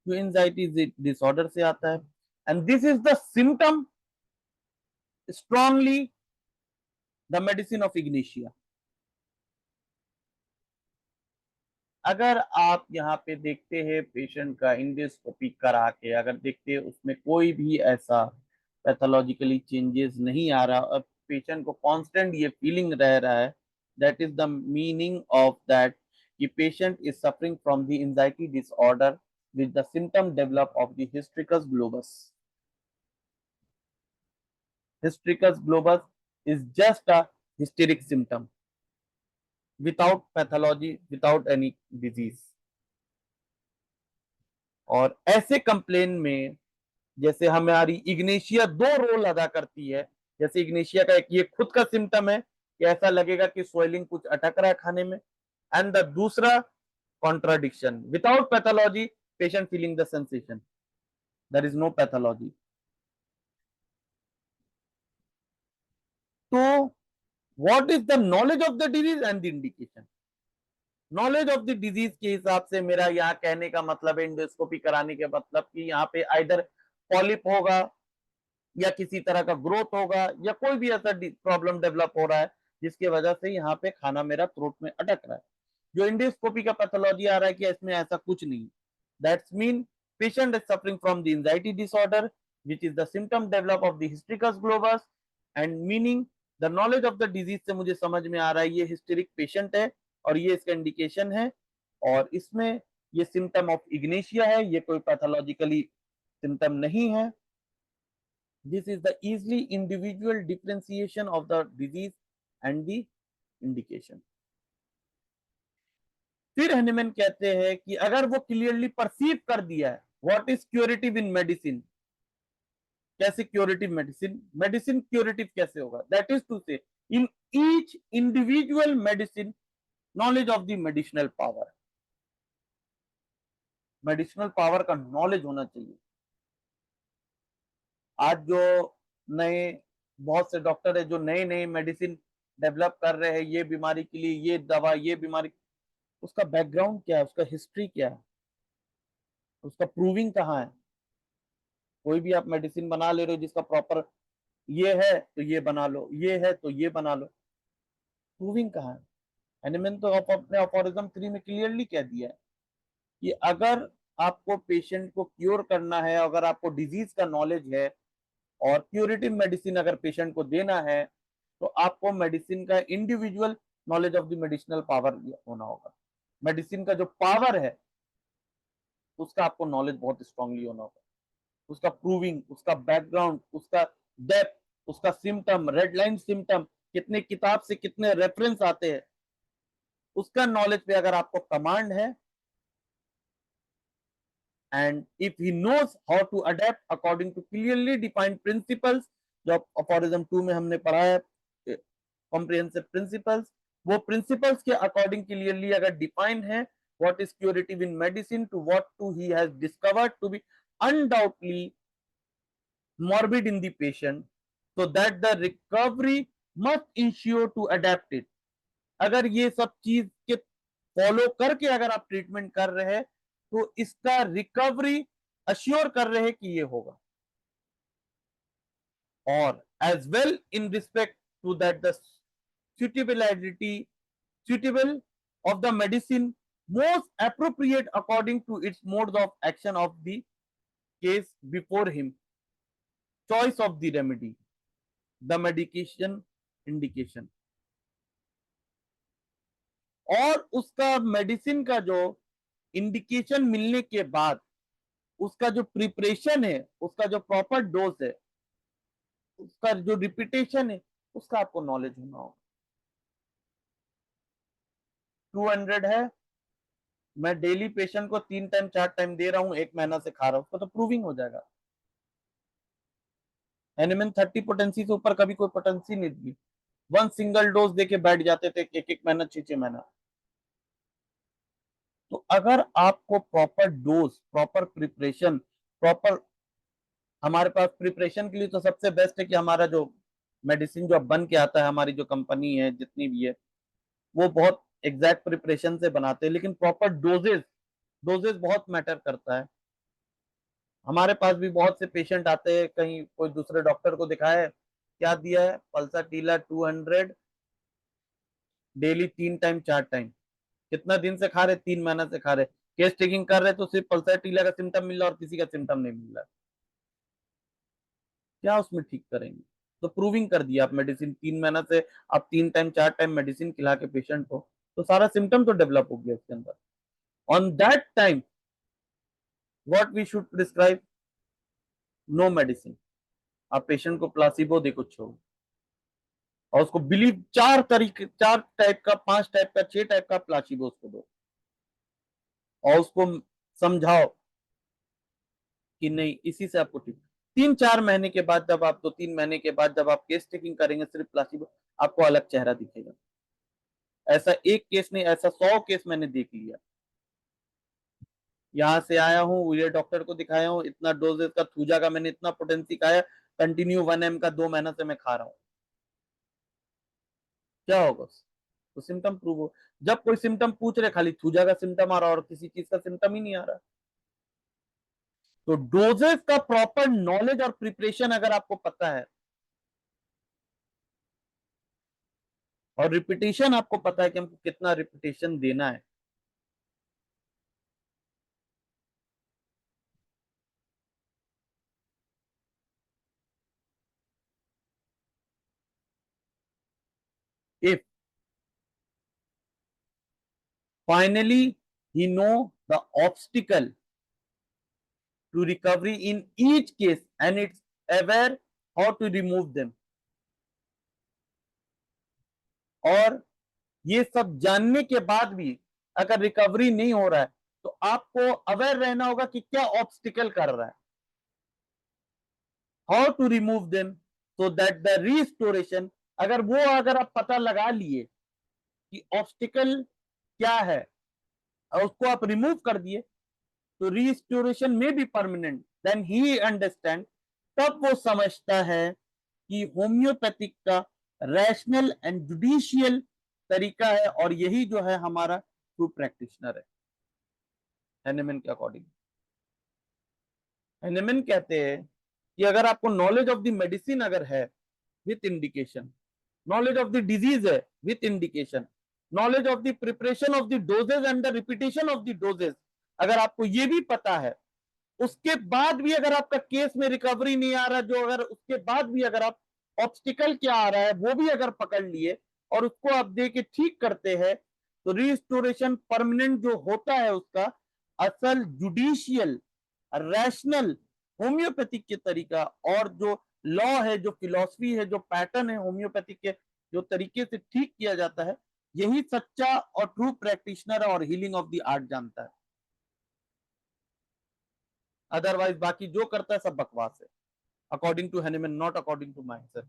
जो एंजाइटी डिसऑर्डर से आता है, and this is the symptom strongly the medicine of Ignatia. अगर आप यहाँ पे देखते हैं पेशेंट का इंडोस्कोपी करा के, अगर देखते हैं उसमें कोई भी ऐसा पैथोलॉजिकली चेंजेस नहीं आ रहा और पेशेंट को कांस्टेंट ये फीलिंग रह रहा है, that is the meaning of that कि patient is suffering from the anxiety disorder with the symptom develop of the hystricus globus. Hystricus globus is just a hysteric symptom without pathology, without any disease. और ऐसे कंप्लेन में जैसे हमारी इग्नेशिया 2 रोल अदा करती है। जैसे इग्नेशिया का एक ये खुद का सिम्टम है कि ऐसा लगेगा कि स्वेलिंग कुछ अटक रहा है खाने में, एंड द दूसरा contradiction, without pathology patient feeling the sensation, there is no pathology. तो what is the knowledge of the disease and the indication? Knowledge of the disease के हिसाब से मेरा यहाँ कहने का मतलब है, इंडोस्कोपी कराने के मतलब कि यहाँ पे आइदर पॉलिप होगा या किसी तरह का ग्रोथ होगा या कोई भी ऐसा प्रॉब्लम डेवलप हो रहा है जिसकी वजह से यहाँ पे खाना मेरा थ्रोट में अटक रहा है। जो इंडोस्कोपी का पैथोलॉजी आ रहा है कि इसमें ऐसा कुछ नहीं, that's mean patient is suffering from the anxiety disorder which is the symptom develop of the hystericus globus, and meaning the knowledge of the disease से मुझे समझ में आ रहा है ये हिस्टेरिक पेशेंट है और ये इसका इंडिकेशन है, और इसमें ये सिम्टम ऑफ इग्नेशिया है, ये कोई पैथोलॉजिकली सिम्टम नहीं है। This is the easily individual differentiation of the disease and the indication. फिर हनीमैन कहते हैं कि अगर वो क्लियरली परसीव कर दिया है, what is curative in medicine? कैसे क्यूरेटिव मेडिसिन? मेडिसिन क्यूरेटिव कैसे होगा? दैट इज टू से in each individual medicine knowledge of the medicinal power, medicinal power का नॉलेज होना चाहिए। आज जो नए बहुत से डॉक्टर है जो नए नए मेडिसिन डेवलप कर रहे हैं, ये बीमारी के लिए ये दवा, ये बीमारी, उसका बैकग्राउंड क्या है, उसका हिस्ट्री क्या है, उसका प्रूविंग कहाँ है? कोई भी आप मेडिसिन बना ले रहे हो जिसका प्रॉपर ये है तो ये बना लो, ये है तो ये बना लो, प्रूविंग कहाँ है? मैंने तो अपने अफोरिज्म 3 में क्लियरली कह दिया है कि अगर आपको पेशेंट को क्योर करना है, अगर आपको डिजीज का नॉलेज है और क्यूरेटिव मेडिसिन अगर पेशेंट को देना है, तो आपको मेडिसिन का individual knowledge of the medicinal power होना होगा। मेडिसिन का जो पावर है उसका आपको नॉलेज बहुत स्ट्रांगली होना होगा, उसका प्रूविंग, उसका बैकग्राउंड, उसका डेप्थ, उसका सिम्टम, रेड लाइन सिम्टम, कितने किताब से कितने रेफरेंस आते हैं, उसका नॉलेज पे अगर आपको कमांड है, and if he knows how to adapt according to clearly defined principles, जो aphorism 2 में हमने पढ़ा है comprehensive principles, वो principles के according clearly अगर defined है, what is curative in medicine to what to he has discovered to be undoubtedly morbid in the patient, so that the recovery must ensure to adapt it। अगर ये सब चीज के फॉलो करके अगर आप ट्रीटमेंट कर रहे हैं तो इसका रिकवरी अश्योर कर रहे हैं कि ये होगा। और as well in respect to that the suitable of the medicine most appropriate according to its modes of action of the case before him, choice of the remedy, the medication indication, और उसका मेडिसिन का जो इंडिकेशन मिलने के बाद उसका जो प्रिपरेशन है, उसका जो प्रॉपर डोज है, उसका जो रिपीटेशन है, उसका आपको नॉलेज होना होगा। 200 है, मैं डेली पेशेंट को 3 टाइम 4 टाइम दे रहा हूं, 1 महीना से खा रहा हूं, उसका तो प्रूविंग हो जाएगा। एनिमिन 30 पोटेंसी से ऊपर कभी कोई पोटेंसी नहीं दी, 1 सिंगल डोज देके बैठ जाते थे 1-1 महीना 6-6 महीना। तो अगर आपको proper dose, proper preparation, proper, हमारे पास प्रिपरेशन के लिए तो सबसे बेस्ट है कि हमारा जो मेडिसिन जो बन के आता है, हमारी जो कंपनी है जितनी भी है, वो बहुत एग्जैक्ट प्रिपरेशन से बनाते हैं, लेकिन प्रॉपर डोजेज, डोजेज बहुत मैटर करता है। हमारे पास भी बहुत से पेशेंट आते हैं, कहीं कोई दूसरे डॉक्टर को दिखाए, क्या दिया है, पल्सा टीला 200 डेली 3 टाइम 4 टाइम, कितना दिन से खा रहे, 3 महीना से खा रहे, केस टेकिंग कर रहे तो सिर्फ पल्सा टीला का सिम्टम मिल रहा और किसी का सिम्टम नहीं मिल रहा, क्या उसमें ठीक करेंगे? तो प्रूविंग कर दिया आप, मेडिसिन 3 महीना से आप 3 टाइम 4 टाइम मेडिसिन खिला के पेशेंट को, तो सारा सिम्टम तो डेवलप हो गया उसके अंदर। On that time what we should prescribe, no medicine, आप पेशेंट को प्लासिबो दे कुछ हो, और उसको बिलीव 4 तरीके, 4 टाइप का, 5 टाइप का, 6 टाइप का प्लासिबो उसको दो, और उसको समझाओ कि नहीं इसी से आपको ठीक। 3-4 महीने के बाद जब आप 2-3 महीने के बाद जब आप केस टेकिंग करेंगे सिर्फ प्लासिबो, आपको अलग चेहरा दिखेगा। ऐसा एक केस नहीं, ऐसा 100 केस मैंने देख लिया। यहाँ से आया हूँ, ये डॉक्टर को दिखाया हूँ, इतना डोजेस का थूजा का मैंने इतना पोटेंसी खाया, कंटिन्यू 1 mg का 2 महीना से मैं खा रहा हूँ, क्या होगा? तो सिम्टम प्रूव हो। जब कोई सिम्टम पूछ रहे, खाली थूजा का सिम्टम आ रहा और किसी चीज का सिम्टम ही नहीं आ रहा। तो डोजेस का प्रॉपर नॉलेज और प्रिपरेशन अगर आपको पता है, और रिपीटेशन आपको पता है कि हमको कितना रिपीटेशन देना है, if finally he know the obstacle to recovery in each case and it's aware how to remove them, और ये सब जानने के बाद भी अगर रिकवरी नहीं हो रहा है तो आपको अवेयर रहना होगा कि क्या ऑब्स्टिकल कर रहा है, how to remove them so that the restoration, अगर आप पता लगा लिए कि ऑब्स्टिकल क्या है और उसको आप रिमूव कर दिए तो रिस्टोरेशन में भी परमानेंट, देन ही अंडरस्टैंड, तब वो समझता है कि होम्योपैथिक का रैशनल एंड जुडिशियल तरीका है और यही जो है हमारा ट्रू प्रैक्टिशनर है। हैनेमन के अकॉर्डिंग हैनेमन कहते हैं कि अगर आपको नॉलेज ऑफ द मेडिसिन अगर है with indication, knowledge of the disease है with indication, knowledge of the preparation of the doses and the repetition of the doses, अगर आपको ये भी पता है, उसके बाद भी अगर आपका केस में रिकवरी नहीं आ रहा, जो अगर उसके बाद भी अगर आप ऑब्स्टिकल क्या आ रहा है वो भी अगर पकड़ लिए और उसको आप दे के ठीक करते हैं, तो रिस्टोरेशन परमानेंट जो होता है उसका असल जुडिशियल रैशनल होम्योपैथिक के तरीका और जो लॉ है, जो फिलॉसफी है, जो पैटर्न है होम्योपैथिक के, जो तरीके से ठीक किया जाता है, यही सच्चा और ट्रू प्रैक्टिशनर और हीलिंग ऑफ द आर्ट जानता है। अदरवाइज बाकी जो करता है सब बकवास है, according to Hahnemann, not according to myself.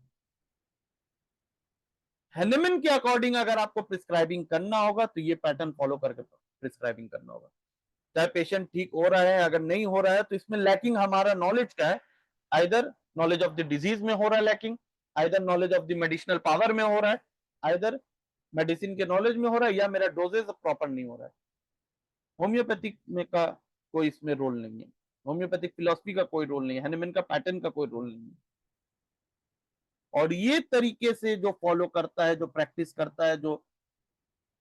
Hahnemann के अकॉर्डिंग अगर आपको प्रिस्क्राइबिंग करना होगा तो ये पैटर्न फॉलो करके प्रिस्क्राइबिंग करना होगा। चाहे पेशेंट ठीक हो रहा है, अगर नहीं हो रहा है तो इसमें लैकिंग हमारा नॉलेज का है, either knowledge of the disease में हो रहा है lacking, either knowledge of the medicinal power में हो रहा है, आइदर मेडिसिन के नॉलेज में हो रहा है, या मेरा डोजेज प्रॉपर नहीं हो रहा है। होम्योपैथिक में का कोई इसमें रोल नहीं है, होम्योपैथिक फिलॉसफी का कोई रोल नहीं है, हैनेमन का पैटर्न का कोई रोल नहीं है। और ये तरीके से जो फॉलो करता है, जो प्रैक्टिस करता है, जो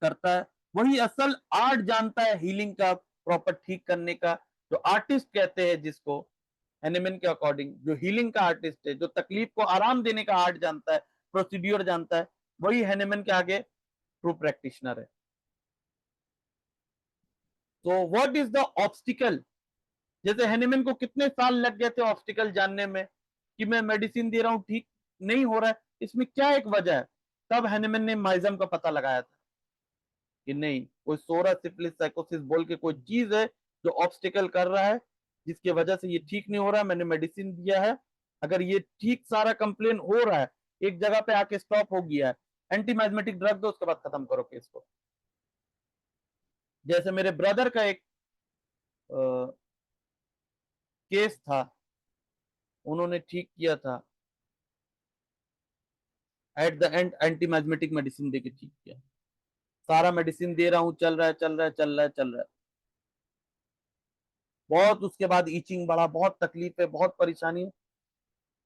करता है, वही असल आर्ट जानता है हीलिंग का, प्रॉपर ठीक करने का। जो आर्टिस्ट कहते हैं जिसको हैनेमन के अकॉर्डिंग, जो हीलिंग का आर्टिस्ट है, जो तकलीफ को आराम देने का आर्ट जानता है, प्रोसीड्यूर जानता है, वही हैनेमन के आगे ट्रू प्रैक्टिशनर है। तो व्हाट इज द ऑब्स्टिकल? जैसे हैनेमन को कितने साल लग गए थे ऑब्स्टिकल जानने में कि मैं मेडिसिन दे रहा हूं ठीक नहीं हो रहा है, इसमें क्या एक वजह है? तब हैनेमन ने माइज्म का पता लगाया था कि नहीं, कोई सोरा सिफिलिस साइकोसिस बोल के कोई चीज है जो ऑब्स्टिकल कर रहा है, जिसकी वजह से ये ठीक नहीं हो रहा है, मैंने मेडिसिन दिया है, अगर ये ठीक सारा कंप्लेन हो रहा है, एक जगह पे आके स्टॉप हो गया है, एंटीमाइजमेटिक ड्रग दो, उसके बाद खत्म करो केस को। जैसे मेरे ब्रदर का एक केस था, उन्होंने ठीक किया था, एट द एंड एंटीमाइजमेटिक मेडिसिन देके ठीक किया, सारा मेडिसिन दे रहा हूं, चल रहा है चल रहा है चल रहा है चल रहा है, बहुत उसके बाद ईचिंग बढ़ा, बहुत तकलीफ है, बहुत परेशानी है,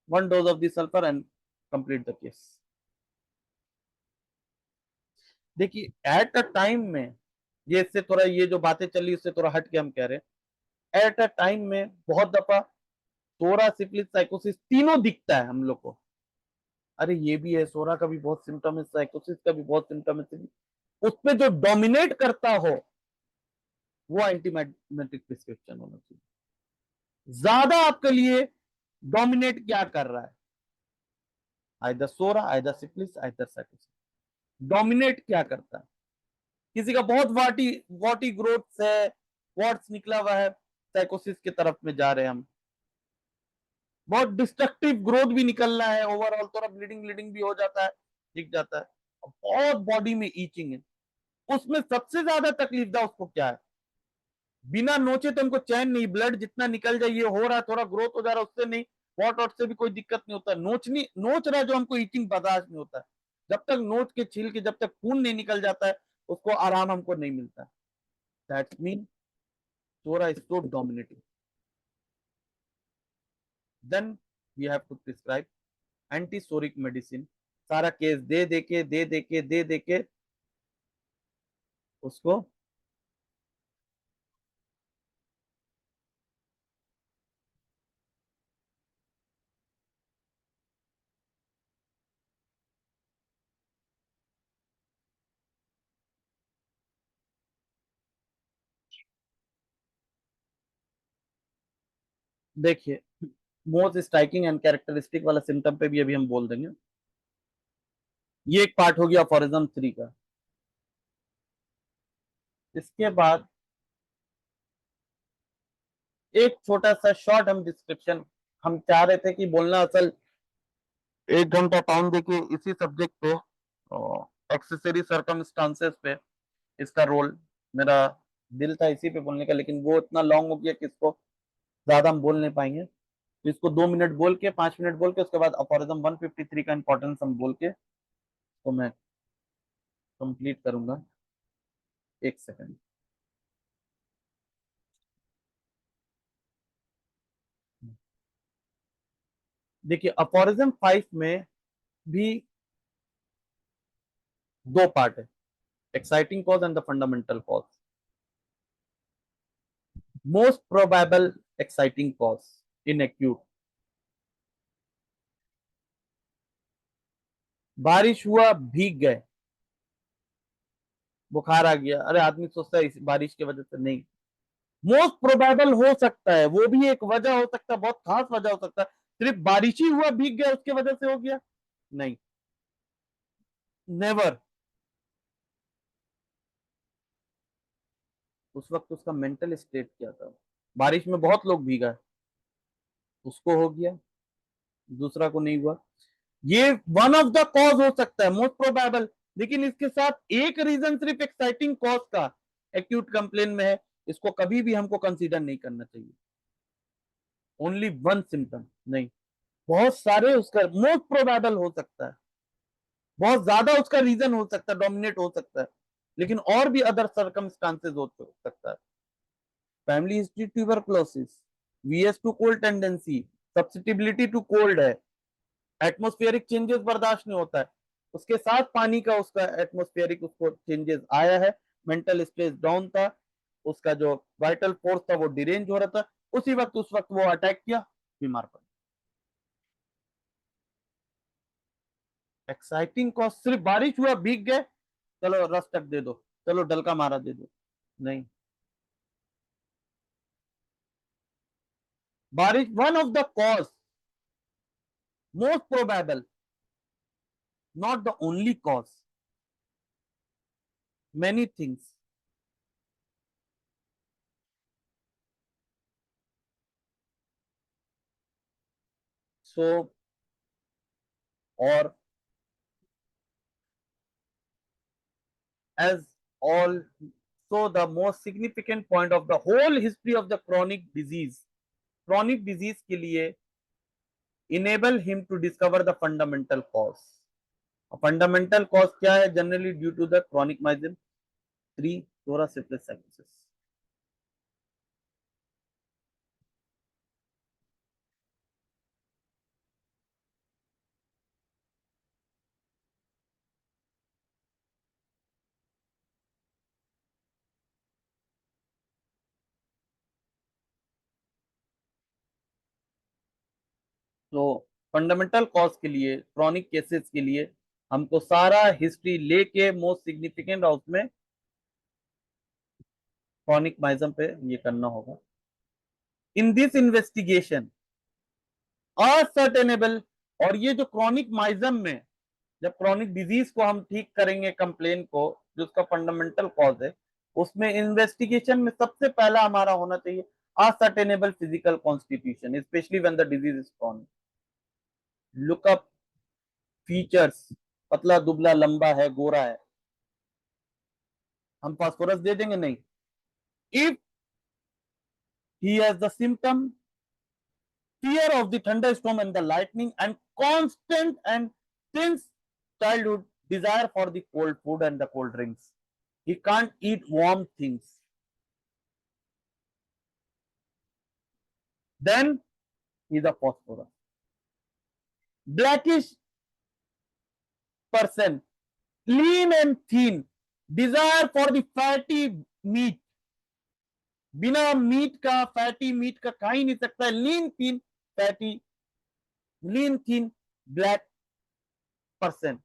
1 dose of the sulphur and complete the case. देखिए एट अ टाइम में, ये इससे थोड़ा, ये जो बातें चल रही उससे थोड़ा हट के हम कह रहे हैं, एट अ टाइम में बहुत दफा सोरा सिफिलिस साइकोसिस तीनों दिखता है हम लोग को, अरे ये भी है, सोरा का भी बहुत सिम्टम है, साइकोसिस का भी बहुत सिम्टम है, उस पर जो डोमिनेट करता हो वो एंटीमाइमेटिक प्रिस्क्रिप्शन होना चाहिए। ज्यादा आपके लिए डोमिनेट क्या कर रहा है? आइदर सोरा, आइदर सिफिलिस, आइदर साइकोसिस। डोमिनेट क्या करता है? किसी का बहुत वाटी वाटी ग्रोथ है, वॉट्स निकला हुआ है, साइकोसिस की तरफ में जा रहे हैं हम, बहुत डिस्ट्रक्टिव ग्रोथ भी निकल रहा है, ओवरऑल थोड़ा ब्लीडिंग ब्लीडिंग भी हो जाता है, दिख जाता है, बहुत बॉडी में ईचिंग है, उसमें सबसे ज्यादा तकलीफदा उसको क्या है? बिना नोचे तो हमको चैन नहीं, ब्लड जितना निकल जाए, ये हो रहा है, थोड़ा ग्रोथ हो जा रहा है, उससे नहीं, वॉट वॉट से भी कोई दिक्कत नहीं होता, नोच रहा है जो, हमको ईचिंग बर्दाश्त नहीं होता है, जब तक नोच के छील के जब तक खून नहीं निकल जाता है उसको आराम हमको नहीं मिलता। That's mean psora is so dominating, then we have to prescribe antipsoric medicine. सारा केस दे देके उसको देखिए, मोस्ट स्ट्राइकिंग एंड कैरेक्टरिस्टिक वाला सिम्टम पे भी अभी हम बोल देंगे, ये एक पार्ट हो गया फॉरिज्म 3 का। इसके बाद एक छोटा सा शॉर्ट हम डिस्क्रिप्शन, हम चाह रहे थे कि बोलना असल 1 घंटा टाइम देके इसी सब्जेक्ट पे, एक्सेसरी सर्कमस्टांसेस पे, इसका रोल। मेरा दिल था इसी पे बोलने का, लेकिन वो इतना लॉन्ग हो गया कि इसको ज्यादा हम बोल नहीं पाएंगे, तो इसको 2 मिनट बोल के 5 मिनट बोल के उसके बाद अफोरिज्म 153 का इंपॉर्टेंस हम बोल के तो मैं कंप्लीट करूंगा। एक सेकंड। देखिए अफोरिज्म 5 में भी 2 पार्ट है, exciting cause and the fundamental cause. Most probable exciting cause in acute, बारिश हुआ भीग गए, बुखार आ गया, अरे आदमी सोचता है इस बारिश की वजह से, नहीं। मोस्ट प्रोबेबल हो सकता है, वो भी एक वजह हो सकता है, बहुत खास वजह हो सकता है। सिर्फ बारिश ही हुआ भीग गया उसके वजह से हो गया, नहीं, नेवर। उस वक्त उसका मेंटल स्टेट क्या था, बारिश में बहुत लोग भीगा, उसको हो गया, दूसरा को नहीं हुआ। ये वन ऑफ द कॉज हो सकता है, मोस्ट प्रोबेबल। लेकिन इसके साथ एक रीजन सिर्फ एक्साइटिंग कॉज का एक्यूट कंप्लेन में है, इसको कभी भी हमको कंसीडर नहीं करना चाहिए। ओनली वन सिम्टम नहीं, बहुत सारे उसका मोस्ट प्रोबेबल हो सकता है, बहुत ज्यादा उसका रीजन हो सकता है, डोमिनेट हो सकता है, लेकिन और भी अदर सर्कमस्टांसेस हो सकता है। फैमिली हिस्ट्री ट्यूबरक्लोसिस, वीएस to cold tendency, susceptibility to cold है, एटमोस्फेरिक चेंजेस बर्दाश्त नहीं होता है, उसके साथ पानी का उसका एटमोस्फेरिक उसको चेंजेस आया है, मेंटल स्ट्रेस डाउन था, उसका जो वाइटल फोर्स था वो डिरेंज हो रहा था, उसी वक्त उस वक्त वो अटैक किया, बीमार पड़। एक्साइटिंग कॉज सिर्फ बारिश हुआ भीग गए, चलो रस तक दे दो, चलो डलका मारा दे दो, नहीं। बारिश one of the cause, most probable, not the only cause, many things. So और as all, so the most significant point of the whole history of the chronic disease के लिए enable him to discover the fundamental cause. Fundamental cause क्या है? Generally due to the chronic miasm 3 thoracic psychosis. तो फंडामेंटल कॉज के लिए, क्रॉनिक केसेस के लिए हमको सारा हिस्ट्री लेके मोस्ट सिग्निफिकेंट और उसमें क्रॉनिक माइजम पे ये करना होगा। इन दिस इन्वेस्टिगेशन असर्टेनेबल, और ये जो क्रॉनिक माइजम में जब क्रॉनिक डिजीज को हम ठीक करेंगे, कंप्लेन को जो उसका फंडामेंटल कॉज है, उसमें इन्वेस्टिगेशन में सबसे पहला हमारा होना चाहिए ascertainable physical constitution, specially when the disease is chronic. Lookup features, पतला दुबला लंबा है, गोरा है, हम फास्फोरस दे देंगे? नहीं। If he has the symptom fear of the thunderstorm and the lightning and constant and since childhood desire for the cold food and the cold drinks, he can't eat warm things, then he's a phosphorus. Blackish person, lean and thin, desire for the fatty meat, बिना मीट का, फैटी मीट का खा ही नहीं सकता है, lean thin fatty, lean thin black person,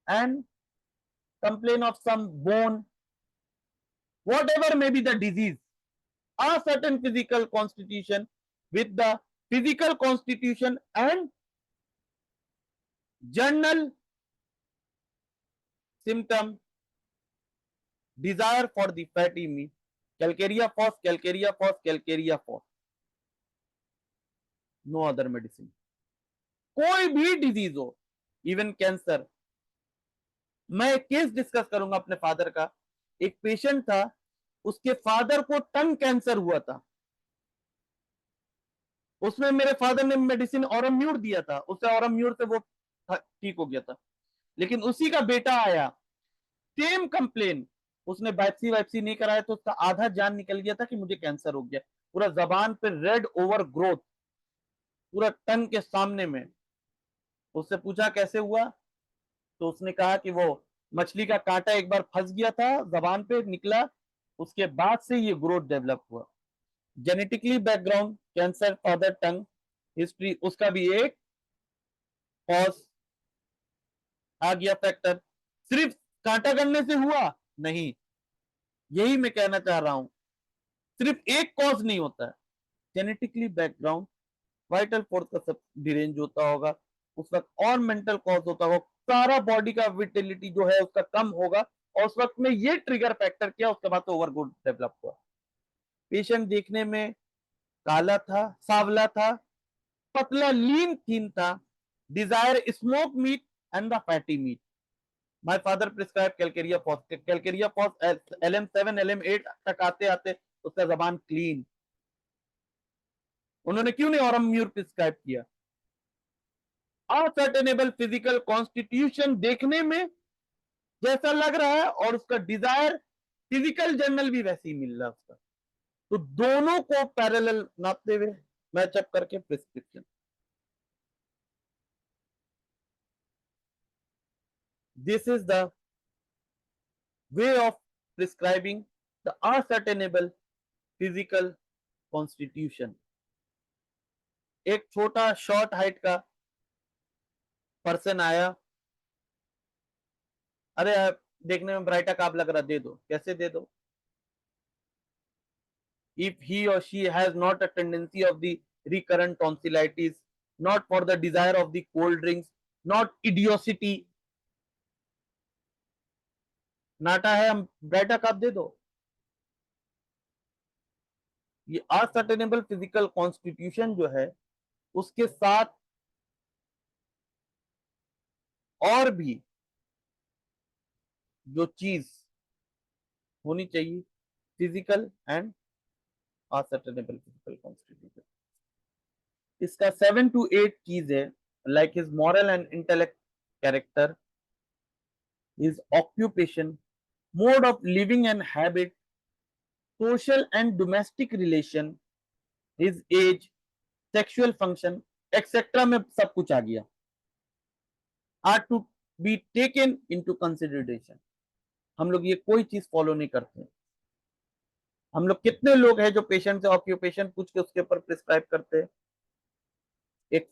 and complain of some bone, whatever may be the disease, a certain physical constitution, with the physical constitution and general symptom, desire for the fatty meat, calcaria phos, calcaria phos, calcaria phos, no other medicine. कोई भी डिजीज हो, इवन कैंसर, मैं एक केस डिस्कस करूंगा अपने फादर का। एक पेशेंट था, उसके फादर को टंग कैंसर हुआ था। उसमें मेरे फादर ने मेडिसिन ऑरम्यूर दिया था, उससे ऑरम्यूर से वो ठीक हो गया था। लेकिन उसी का बेटा आया, सेम कंप्लेन, उसने बायोप्सी वाइप्सी नहीं कराया तो उसका आधा जान निकल गया था कि मुझे कैंसर हो गया। पूरा जबान पे रेड ओवर ग्रोथ, पूरा टंग के सामने में। उससे पूछा कैसे हुआ, तो उसने कहा कि वो मछली का कांटा एक बार फंस गया था, जबान पे निकला, उसके बाद से ये ग्रोथ डेवलप हुआ। जेनेटिकली बैकग्राउंड कैंसर, फादर टंग हिस्ट्री, उसका भी एक कॉज आ गया फैक्टर। सिर्फ कांटा गड़ने से हुआ नहीं, यही मैं कहना चाह रहा हूं, सिर्फ एक कॉज नहीं होता है। जेनेटिकली बैकग्राउंड, वाइटल फोर्स का सब डिरेंज होता होगा उस वक्त, और मेंटल कॉज होता होगा, सारा बॉडी का विटिलिटी जो है उसका कम होगा, और उस वक्त में ये ट्रिगर फैक्टर किया, उसके बाद तो ओवरग्रोथ डेवलप हुआ। पेशेंट देखने में काला था, सांवला था, पतला लीन थीन था, desire smoke meat and the fatty meat. My father prescribe calcarea phos. Calcarea phos LM7 LM8 तक आते आते उसका जबान क्लीन। उन्होंने क्यों नहीं ऑरम्यूर प्रिस्क्राइब किया? असर्टेनेबल फिजिकल कॉन्स्टिट्यूशन देखने में जैसा लग रहा है, और उसका डिजायर फिजिकल जर्नल भी वैसे ही मिल रहा है उसका, तो दोनों को पैरेलल नापते हुए मैचअप करके prescription. This is the way of prescribing the ascertainable physical constitution. एक छोटा शॉर्ट हाइट का पर्सन आया, अरे देखने में ब्राइटा काब लग रहा, दे दो। कैसे दे दो? if he or she has not a tendency of the recurrent tonsillitis, not for the desire of the cold drinks, not idiocity, नाटा है, हम ब्राइटा काब दे दो। ये असर्टेनेबल फिजिकल कॉन्स्टिट्यूशन जो है, उसके साथ और भी जो चीज होनी चाहिए, physical and ascertainable physical constitution, इसका 7 to 8 चीज है। Like his moral and intellect character, his occupation, mode of living and habit, social and domestic relation, his age, sexual function, etc. में सब कुछ आ गया, are to be taken into consideration। हम लोग ये कोई चीज फॉलो नहीं करते। हम लोग कितने लोग हैं जो पेशेंट से ऑक्यूपेशन पूछ के उसके ऊपर प्रिस्क्राइब करते हैं? एक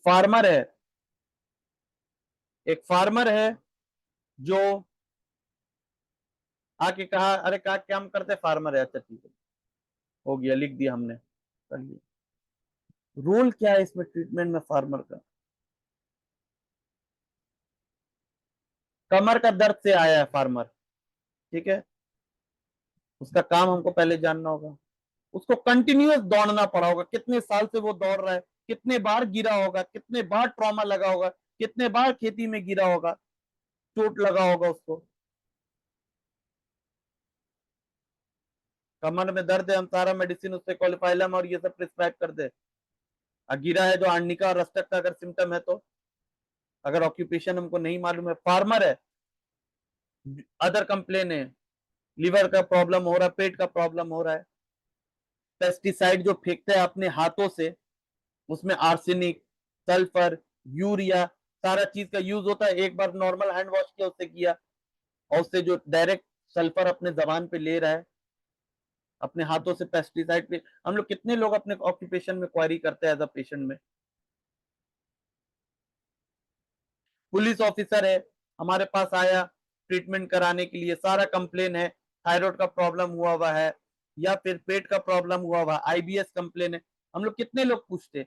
फार्मर है जो आके कहा, अरे क्या काम करते? फार्मर है, अच्छा ठीक है, हो गया, लिख दिया हमने, कर लिया। रोल क्या है इसमें ट्रीटमेंट में फार्मर का? कमर का दर्द से आया है फार्मर, ठीक है, उसका काम हमको पहले जानना होगा। उसको कंटिन्यूअस दौड़ना पड़ा होगा, कितने साल से वो दौड़ रहा है, कितने बार गिरा होगा, कितने बार ट्रॉमा लगा होगा, कितने बार खेती में गिरा होगा, चोट लगा होगा उसको। कमर में दर्द है, हम सारा मेडिसिन उससे क्वालिफाइलम और ये सब प्रिस्क्राइब कर दे। गिरा है जो आर्निका और रस्टक का अगर सिम्टम है तो, अगर ऑक्यूपेशन हमको नहीं मालूम है, फार्मर है, अदर कंप्लेन है, लीवर का प्रॉब्लम हो रहा है, पेट का प्रॉब्लम हो रहा है, पेस्टिसाइड जो फेंकते हैं अपने हाथों से, उसमें आर्सेनिक, सल्फर, यूरिया, सारा चीज का यूज होता है। एक बार नॉर्मल हैंड वॉश किया, उससे किया, और उससे जो डायरेक्ट सल्फर अपने जबान पे ले रहा है, अपने हाथों से पेस्टिसाइड पे। हम लोग कितने लोग अपने ऑक्यूपेशन में क्वारी करते हैं एज अ पेशेंट में? पुलिस ऑफिसर है, हमारे पास आया ट्रीटमेंट कराने के लिए, सारा कंप्लेन है, थायराइड का प्रॉब्लम हुआ है, या फिर पेट का प्रॉब्लम हुआ, IBS कंप्लेन है। हम लोग कितने लोग पूछते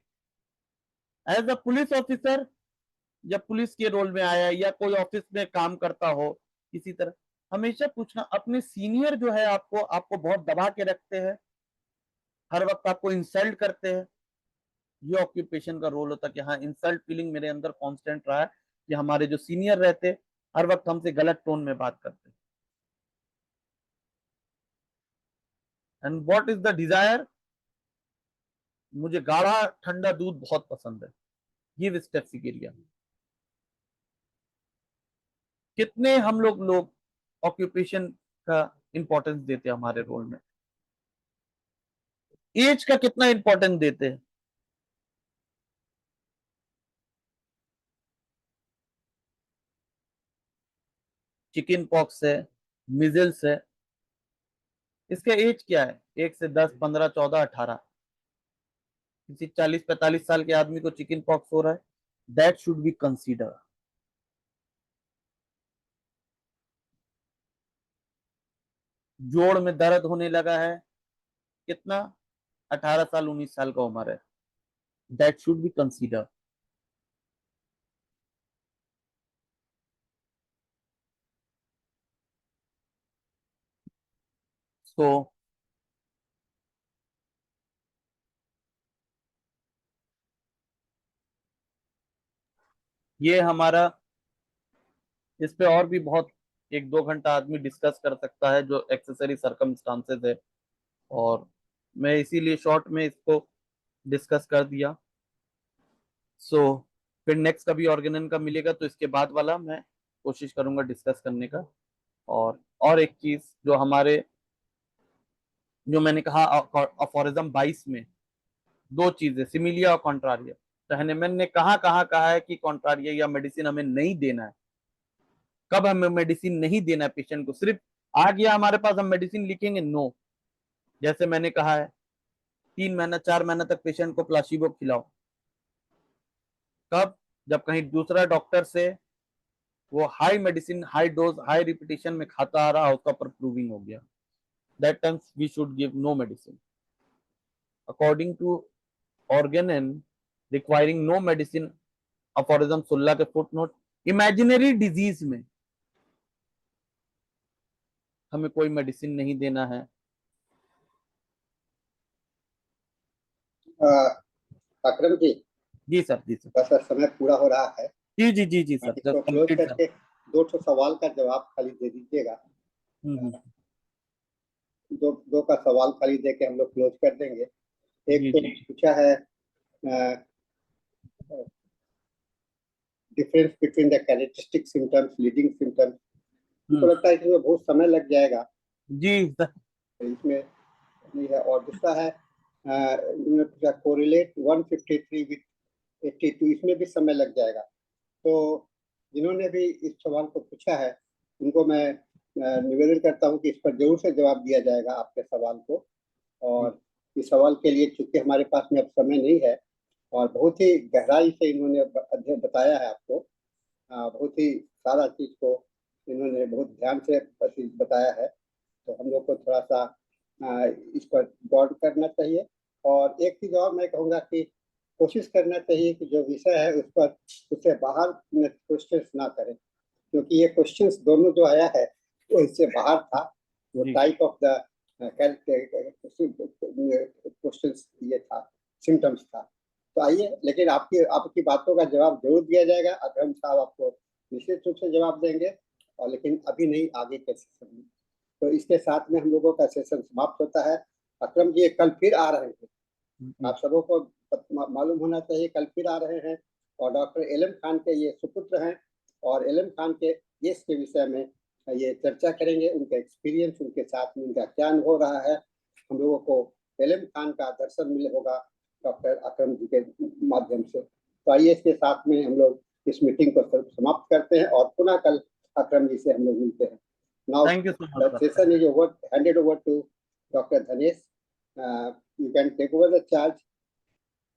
एज अ पुलिस ऑफिसर, जब पुलिस के रोल में आया, या कोई ऑफिस में काम करता हो किसी तरह, हमेशा पूछना। अपने सीनियर जो है आपको आपको बहुत दबा के रखते हैं, हर वक्त आपको इंसल्ट करते हैं, ये ऑक्यूपेशन का रोल होता है कि हाँ, इंसल्ट फीलिंग मेरे अंदर कांस्टेंट रहा है कि हमारे जो सीनियर रहते हर वक्त हमसे गलत टोन में बात करते हैं। And what is the desire? मुझे गाढ़ा ठंडा दूध बहुत पसंद है। गिव स्टेप्सिकेरिया। कितने हम लोग ऑक्यूपेशन का इंपॉर्टेंस देते हैं हमारे रोल में, एज का कितना इंपॉर्टेंस देते हैं। चिकन पॉक्स है, मिजल्स है, इसका एज क्या है? 1 से 10, 15, 14, 18। किसी 40-45 साल के आदमी को चिकन पॉक्स हो रहा है, दैट शुड बी कंसीडर। जोड़ में दर्द होने लगा है, कितना? 18 साल 19 साल का उम्र है, दैट शुड बी कंसीडर। सो ये हमारा, इस पे और भी बहुत 1-2 घंटा आदमी डिस्कस कर सकता है, जो एक्सेसरी सर्कमस्टांसेस है, और मैं इसीलिए शॉर्ट में इसको डिस्कस कर दिया। सो फिर नेक्स्ट कभी ऑर्गेनन का मिलेगा तो इसके बाद वाला मैं कोशिश करूंगा डिस्कस करने का। और एक चीज जो हमारे, जो मैंने कहा अफोरिज्म 22 में 2 चीजें, सिमिलिया और कॉन्ट्रारिया। तो हैनेमैन ने कहाँ कहाँ कहा है कि कॉन्ट्रारिया या मेडिसिन हमें नहीं देना है, कब हमें मेडिसिन नहीं देना है पेशेंट को। सिर्फ आ गया हमारे पास, हम मेडिसिन लिखेंगे? नो। जैसे मैंने कहा है 3 महीना 4 महीना तक पेशेंट को प्लासिबो खिलाओ। कब? जब कहीं दूसरा डॉक्टर से वो high medicine, high dose, high repetition में खाता आ रहा, उसका पर प्रूविंग हो गया, that times we should give no medicine. According to organon requiring no medicine, aphorism 16 के फुटनोट, इमेजिनरी डिजीज में हमें कोई मेडिसिन नहीं देना है। अकरम जी, जी सर, जी सर, बस अब समय पूरा हो रहा है। जी जी जी जी सर, इसको जस्ट क्लोज कंप्लीट सर। करके 2 सवाल का जवाब खाली दे दीजिएगा। हम्म, 2 का सवाल खाली दे के हम लोग क्लोज कर देंगे। एक जी तो जी पूछा है difference between the characteristic symptoms, leading symptoms. मुझको लगता है कि इसमें बहुत समय लग जाएगा, जी सर, तो इसमें नहीं है। और दूसरा है कोरिलेट 153 विद 82, इसमें भी समय लग जाएगा। तो जिन्होंने भी इस सवाल को पूछा है उनको मैं निवेदन करता हूं कि इस पर जरूर से जवाब दिया जाएगा आपके सवाल को। और इस सवाल के लिए चूंकि हमारे पास में अब समय नहीं है, और बहुत ही गहराई से इन्होंने अध्ययन बताया है आपको, बहुत ही सारा चीज को इन्होंने बहुत ध्यान से बताया है। तो हम लोग को थोड़ा सा इस पर गौर करना चाहिए। और एक चीज और मैं कहूँगा कि कोशिश करना चाहिए कि जो विषय है उस पर, उससे बाहर क्वेश्चंस ना करें, क्योंकि ये क्वेश्चंस दोनों जो आया है वो इससे बाहर था। वो टाइप ऑफ द क्वेश्चंस ये था, सिम्टम्स था। तो आइए, लेकिन आपकी बातों का जवाब जरूर दिया जाएगा। अकरम साहब आपको निश्चित रूप से जवाब देंगे, और लेकिन अभी नहीं, आगे के सेशन में। तो इसके साथ में हम लोगों का सेशन समाप्त होता है। अकरम जी कल फिर आ रहे हैं, आप सबों को मालूम होना चाहिए, कल फिर आ रहे हैं। और डॉक्टर एलएम खान के ये सुपुत्र हैं, और एलएम खान के केस के विषय में ये चर्चा करेंगे, उनका एक्सपीरियंस, उनके साथ में उनका क्या अनुभव रहा है। हम लोगों को एलएम खान का दर्शन मिले होगा डॉक्टर अकरम जी के माध्यम से। तो आइए, इसके साथ में हम लोग इस मीटिंग को समाप्त करते हैं, और पुनः कल अकरम जी से हम लोग मिलते हैं। Now thank you so the session is over, handed over to doctor Dhanesh. You can take over the charge